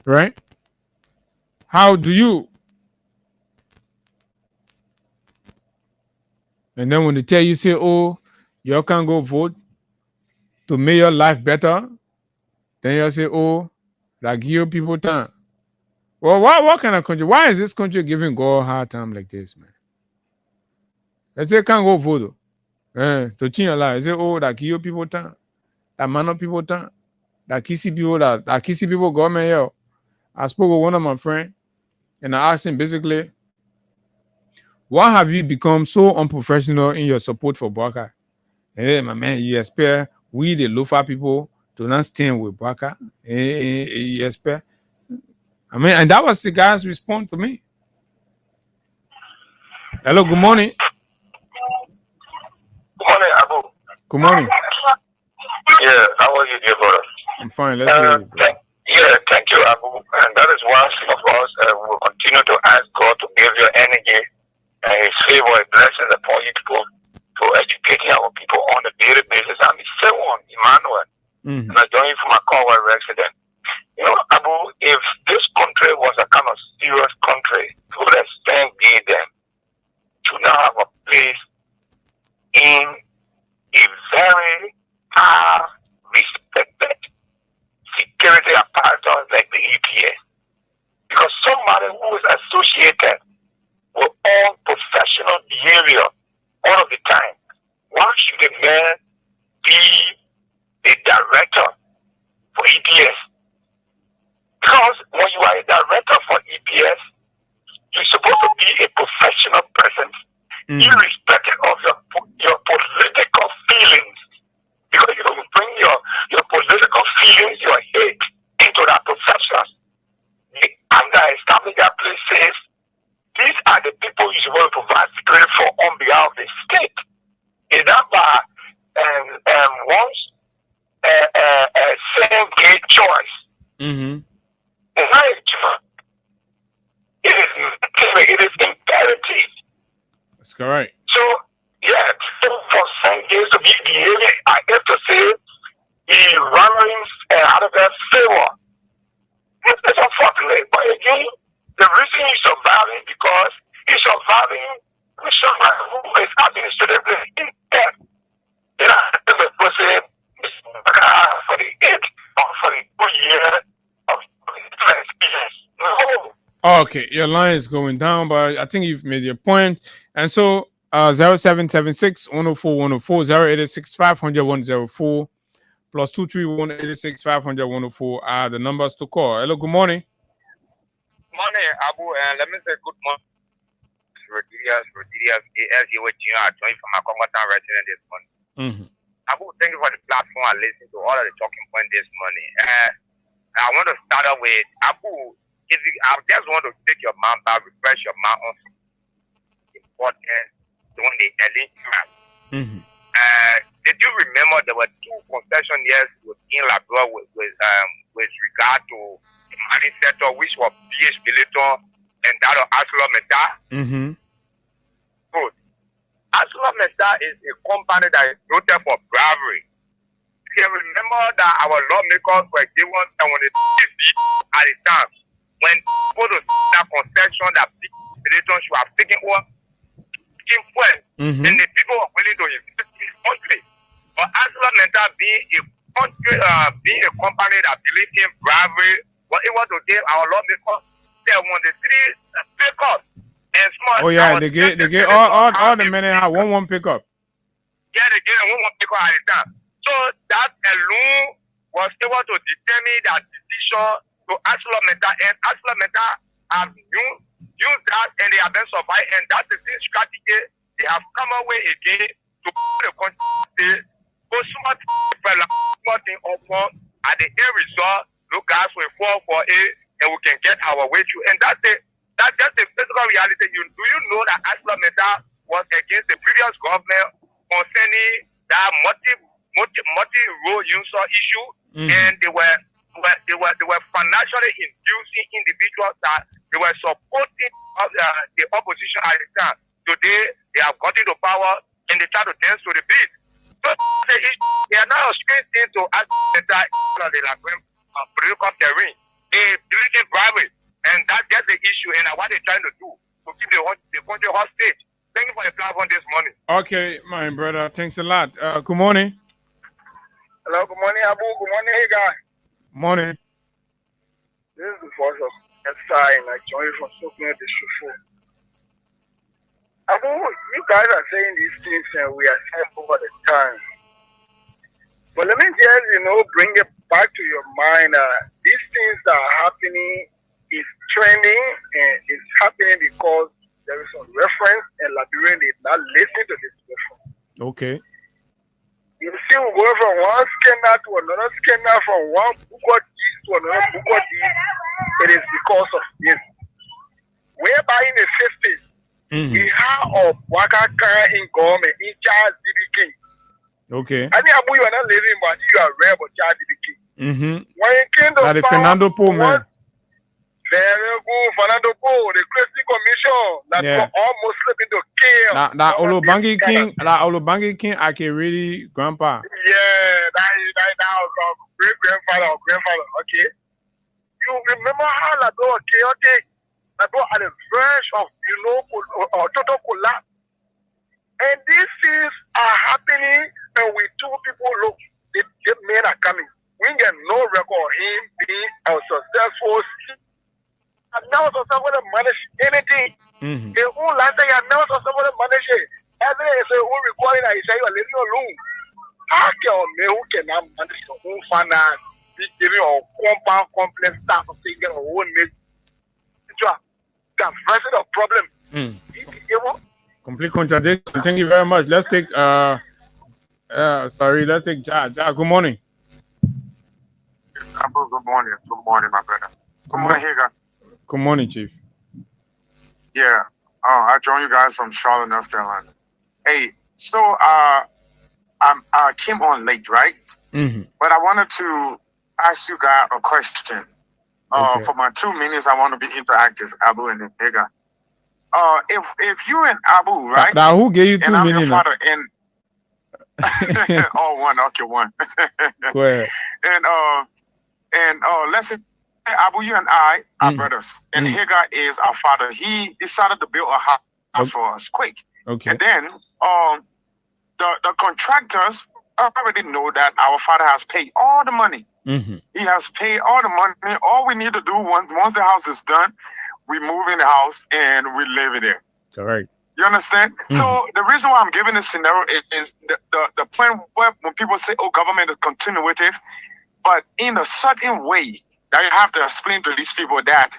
Right? How do you? And then when they tell you, say, oh, you can go vote to make your life better, then you say, oh, like give people time. Well, what kind of country? Why is this country giving God a hard time like this, man? They say can't go vote. To change your life. They say, oh, that give people time. That man people time. That kissy people government here. I spoke with one of my friends and I asked him basically, why have you become so unprofessional in your support for Baka? Hey, my man, you expect we the local people to not stand with Baka? You expect? I mean, and that was the guy's response to me. Hello, good morning. Good morning, Abu. Good morning. Yeah, how are you, dear brother? I'm fine. Let's hear you, bro. Thank you, Abu. And that is why some of us will continue to ask God to give you energy and His favor and blessings upon you people for educating our people on a daily basis. I'm the same one, Emmanuel. Mm-hmm. And I join you from a car resident. You know, Abu, if this country was a kind of serious country, to the extent gave them to now have a place in a very high respected security apparatus like the EPS. Because somebody who is associated with all professional behavior all of the time, why should a man be the director for EPS? Because when you are a director for EPS, you're supposed to be a professional person, irrespective of your political feelings. Because you don't bring your political feelings, your hate into that profession. The anger established that place says, these are the people you're supposed to provide security for on behalf of the state. Is that by one's same gay choice? Mm-hmm. It's not a choice. It is imperative. That's correct. So, yeah, for some gays to be behaving, I have to say, he runs out of their favor. It's unfortunate, but again, the reason he's surviving because he's surviving with somebody who is administratively intact. You know, the person is for the 8 or for the 2 years of experience. No. Okay, your line is going down, but I think you've made your point. And so 0776 104 104 0886 500 104 plus 231 86 500 104 are the numbers to call. Hello, good morning. Morning, Abu, and let me say good morning. Rodriguez, as you were joining from a Congotan resident this morning. Mm-hmm. Abu, thank you for the platform. I listened to all of the talking points this morning. I want to start off with Abu. I just want to take your mind back, refresh your mind on important during the early time. Mm-hmm. Did you remember there were 2 concession years within Labrador with regard to the mining sector, which were PH Militon and that of ArcelorMittal? Mm-hmm. Good. ArcelorMittal is a company that is noted for bravery. You can remember that our lawmakers were given and when they at the time when people to that concession that Militon should have taken over, and the people were willing to invest in this country. But ArcelorMittal being a company that believes in bravery, was able to give our lawmakers when the 3 pickups and small. Oh yeah, they get all the men have one pickup. Yeah, they gave one pickup at a time. So that alone was able to determine that decision to ArcelorMittal, and ArcelorMittal have used that and they have been survived, and that's the same strategy they have come away again to put the country go smart offer at the end result, look guys will fall for it and we can get our way through. And that's just the physical reality. Do you know that ultimatum was against the previous government concerning that multi-role user issue, and they were financially inducing individuals that they were supporting the opposition at the time. Today they have gotten to power and they try to dance to the beat. So they are now straight into political terrain. They deleted bribery, and that's just the issue. And what they're trying to do to keep the country hostage. Thank you for the platform this morning. Okay, my brother. Thanks a lot. Good morning. Hello, good morning, Abu. Good morning, hey guy. Morning. This is the voice of SI, and I join you from Sokoto District 4. Abu, you guys are saying these things and we are saying over the time. But let me just, bring it back to your mind. These things that are happening is trending and it's happening because there is some reference and Liberian is not listening to this reference. Okay. You see, we go from one scanner to another scanner, from one book to another book. It is because of this. Whereby in the 50s, we have a Waka in government in charge DBK. Okay. I think Abu, you are not living, but you are rare, but charge DBK. When it came to That is Fernando Po, man. Very good, Fernando Po, the Christian Commission that were almost slipping to kill. That Olubangi King, I can really grandpa. Yeah, that was our great grandfather or grandfather. Okay. You remember how that was chaotic? That was at the verge of total collapse. And these things are happening, and we two people look, the men are coming. We get no record of him being a successful. And now successful to manage anything. The whole last thing, and now successful to manage it. Everything is a whole recording that he said you are living alone. How can a man who cannot manage your own finance be giving a compound complex stuff of taking a whole nation? That's the problem. Complete contradiction. Thank you very much. Let's take let's take Ja. Good morning. Good morning. Good morning, my brother. Good morning, Hagar. Good morning, Chief. Yeah. I joined you guys from Charlotte, North Carolina. Hey, so I came on late, right? But I wanted to ask you guys a question. For my 2 minutes, I want to be interactive, Abu and Hagar. If you and Abu, right? Now who gave you 2 and I'm minutes? Your father and one. Okay, one. Go ahead. And let's say Abu, you and I are brothers, and Hagar is our father. He decided to build a house for us quick. Okay. And then the contractors already know that our father has paid all the money. He has paid all the money. All we need to do once the house is done, we move in the house and we live in there. Correct. You understand? So the reason why I'm giving this scenario is the plan where when people say, "Oh, government is continuative," but in a certain way that you have to explain to these people that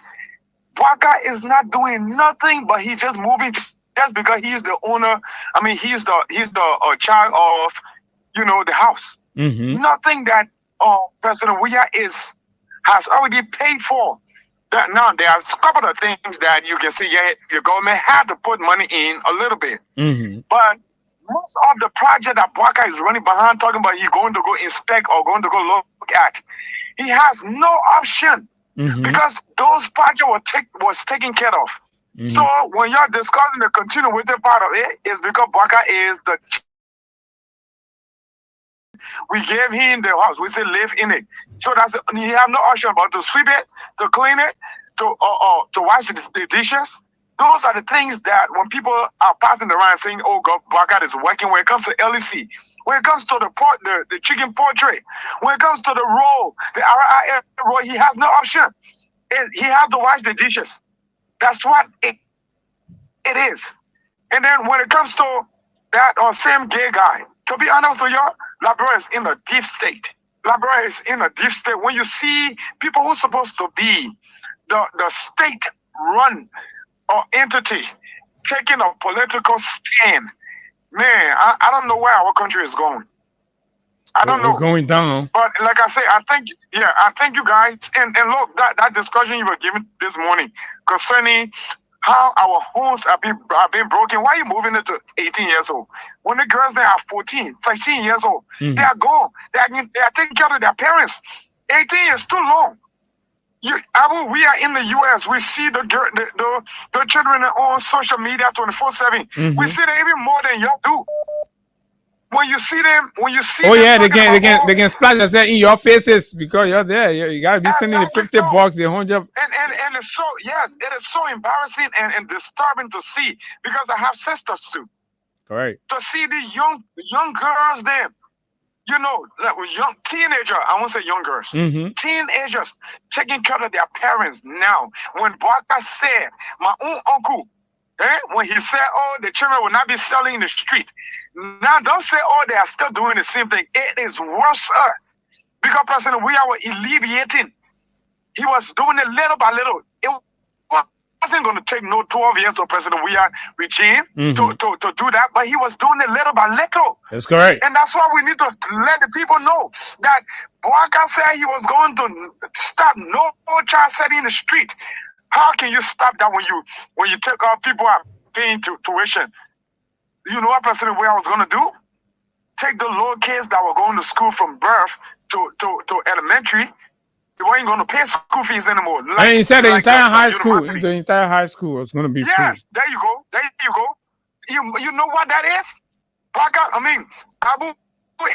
Waka is not doing nothing, but he's just moving just because he's the owner. I mean, he's the child of the house. Nothing that President Weah has already paid for. That now there are a couple of things that you can see. Yeah, your government had to put money in a little bit, but most of the project that Waka is running behind, talking about he's going to go inspect or going to go look at, he has no option because those projects was taken care of. So when you're discussing the continuity part of it, is because Waka is the. We gave him the house. We said live in it. So he have no option but to sweep it, to clean it, to wash the dishes. Those are the things that when people are passing around saying, "Oh, God, Waka is working." When it comes to LEC, when it comes to the chicken portrait, when it comes to the roll, the RIA roll, he has no option. He has to wash the dishes. That's what it is. And then when it comes to that same gay guy, to be honest with you, Labrador is in a deep state. Labrador is in a deep state. When you see people who are supposed to be the state-run entity taking a political stand. Man, I don't know where our country is going. I don't know. We're going down. But like I say, I think you guys, and look, that discussion you were giving this morning concerning how our homes are being broken. Why are you moving it to 18 years old? When the girls, they are 14, 13 years old, they are gone. They are taking care of their parents. 18 is too long. We are in the U.S. We see the children on social media 24/7. We see them even more than y'all do. When you see them, oh yeah, they can splash themselves in your faces because you're there. You gotta be spending the $50, the $100. And it's so, yes, it is so embarrassing and disturbing to see, because I have sisters too. Correct. To see the young girls there, like young teenager. I won't say young girls. Teenagers taking care of their parents now. When Barker said, my own uncle, when he said, oh, the children will not be selling in the street. Now, don't say, oh, they are still doing the same thing. It is worse. Because, President, we are alleviating. He was doing it little by little. It wasn't going to take no 12 years for President regime to do that, but he was doing it little by little. That's correct. And that's why we need to let the people know that Barker said he was going to stop no child selling in the street. How can you stop that when you take out people are paying tuition? You know what, President, what I was going to do? Take the little kids that were going to school from birth to elementary. They weren't going to pay school fees anymore. And he said the entire high school was going to be free. Yes, there you go. You know what that is? Abu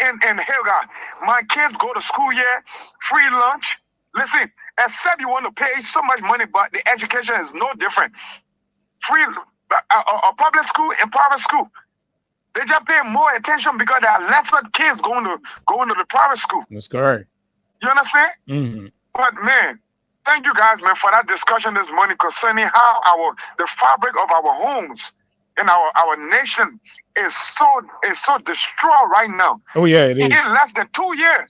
and Helga, my kids go to school here, free lunch. Listen, except you want to pay so much money, but the education is no different. Free, a public school and private school, they just pay more attention because there are lesser kids going to the private school. That's correct. You understand? But man, thank you guys, man, for that discussion this morning concerning how the fabric of our homes and our nation is so destroyed right now. Oh yeah, it is. In less than 2 years.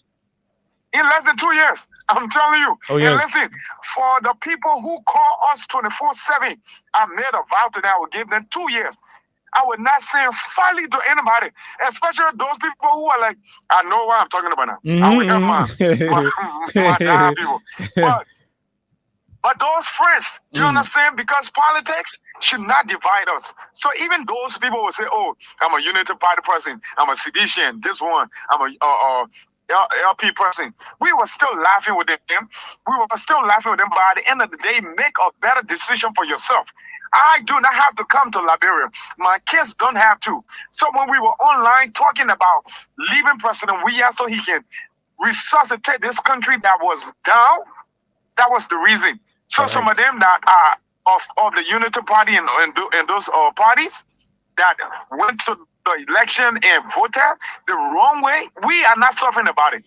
I'm telling you. Oh, yes. And listen, for the people who call us 24/7, I made a vow that I would give them 2 years. I would not say folly to anybody, especially those people who are like, I know what I'm talking about now. I will help my dying people. But those friends, you understand, because politics should not divide us. So even those people will say, oh, I'm a unity party person, I'm a sedition, this one, I'm a LP person. We were still laughing with them. But at the end of the day, make a better decision for yourself. I do not have to come to Liberia. My kids don't have to. So when we were online talking about leaving President Weah so he can resuscitate this country that was down, that was the reason. So some of them that are of the Unity Party and those parties that went to the election and voted the wrong way, we are not suffering about it.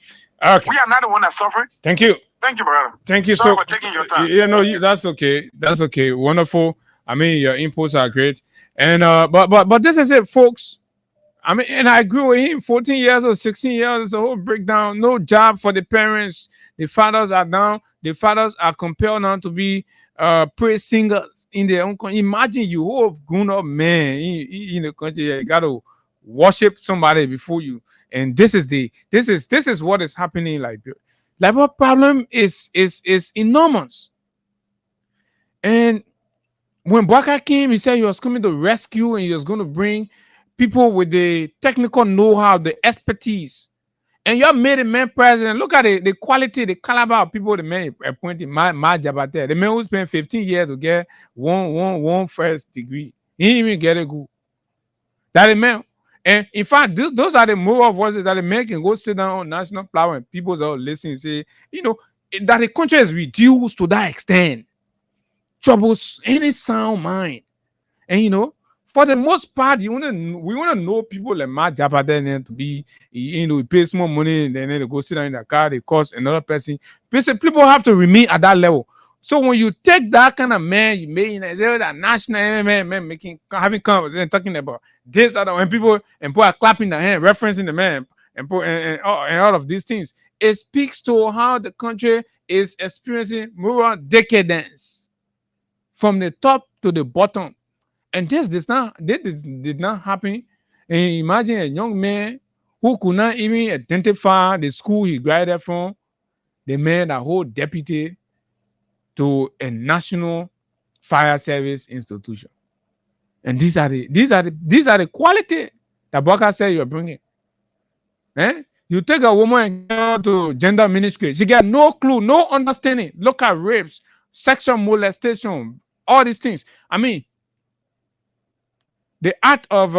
Okay. We are not the one that's suffering. Thank you. Thank you, brother. Thank you. Sorry for taking your time. That's okay. That's okay. Wonderful. I mean, your inputs are great. And but this is it, folks. I mean, and I agree with him. 14 years or 16 years is a whole breakdown. No job for the parents. The fathers are down. The fathers are compelled now to be praise singers in their own country. Imagine you whole grown up man in the country. You got to worship somebody before you. And this is what is happening in Liberia. Liberia problem is enormous. And when Baka came, he said he was coming to rescue and he was going to bring people with the technical know-how, the expertise. And you made a man president. Look at the quality, the caliber of people the man appointed. My Jabate, the man who spent 15 years to get one first degree. He didn't even get a good. That the man. And in fact, those are the moral voices that the man can go sit down on national platform and people are listening and say, that the country is reduced to that extent. Troubles any sound mind. And for the most part, we want to know people like Matt Japaden to be, he pays more money and then they go sit down in the car, they cost another person. Basically, people have to remain at that level. So when you take that kind of man, you may that national man having conversation talking about this other when people are clapping their hand, referencing the man and all of these things, it speaks to how the country is experiencing moral decadence from the top to the bottom. And this did not happen. And imagine a young man who could not even identify the school he graduated from. They made a whole deputy to a national fire service institution. And these are the quality that Baka said you're bringing. You take a woman and get her to gender ministry, she got no clue, no understanding. Look at rapes, sexual molestation, all these things. I mean, the act of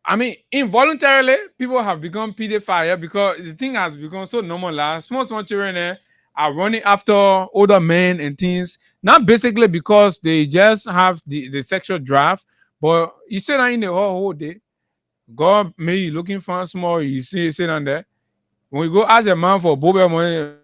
I mean, involuntarily, people have become pedophile because the thing has become so normal. Small children are running after older men and things, not basically because they just have the sexual drive, but you sit down in the whole day. God may you looking for a small, you sit down there. When you go ask a man for boba money,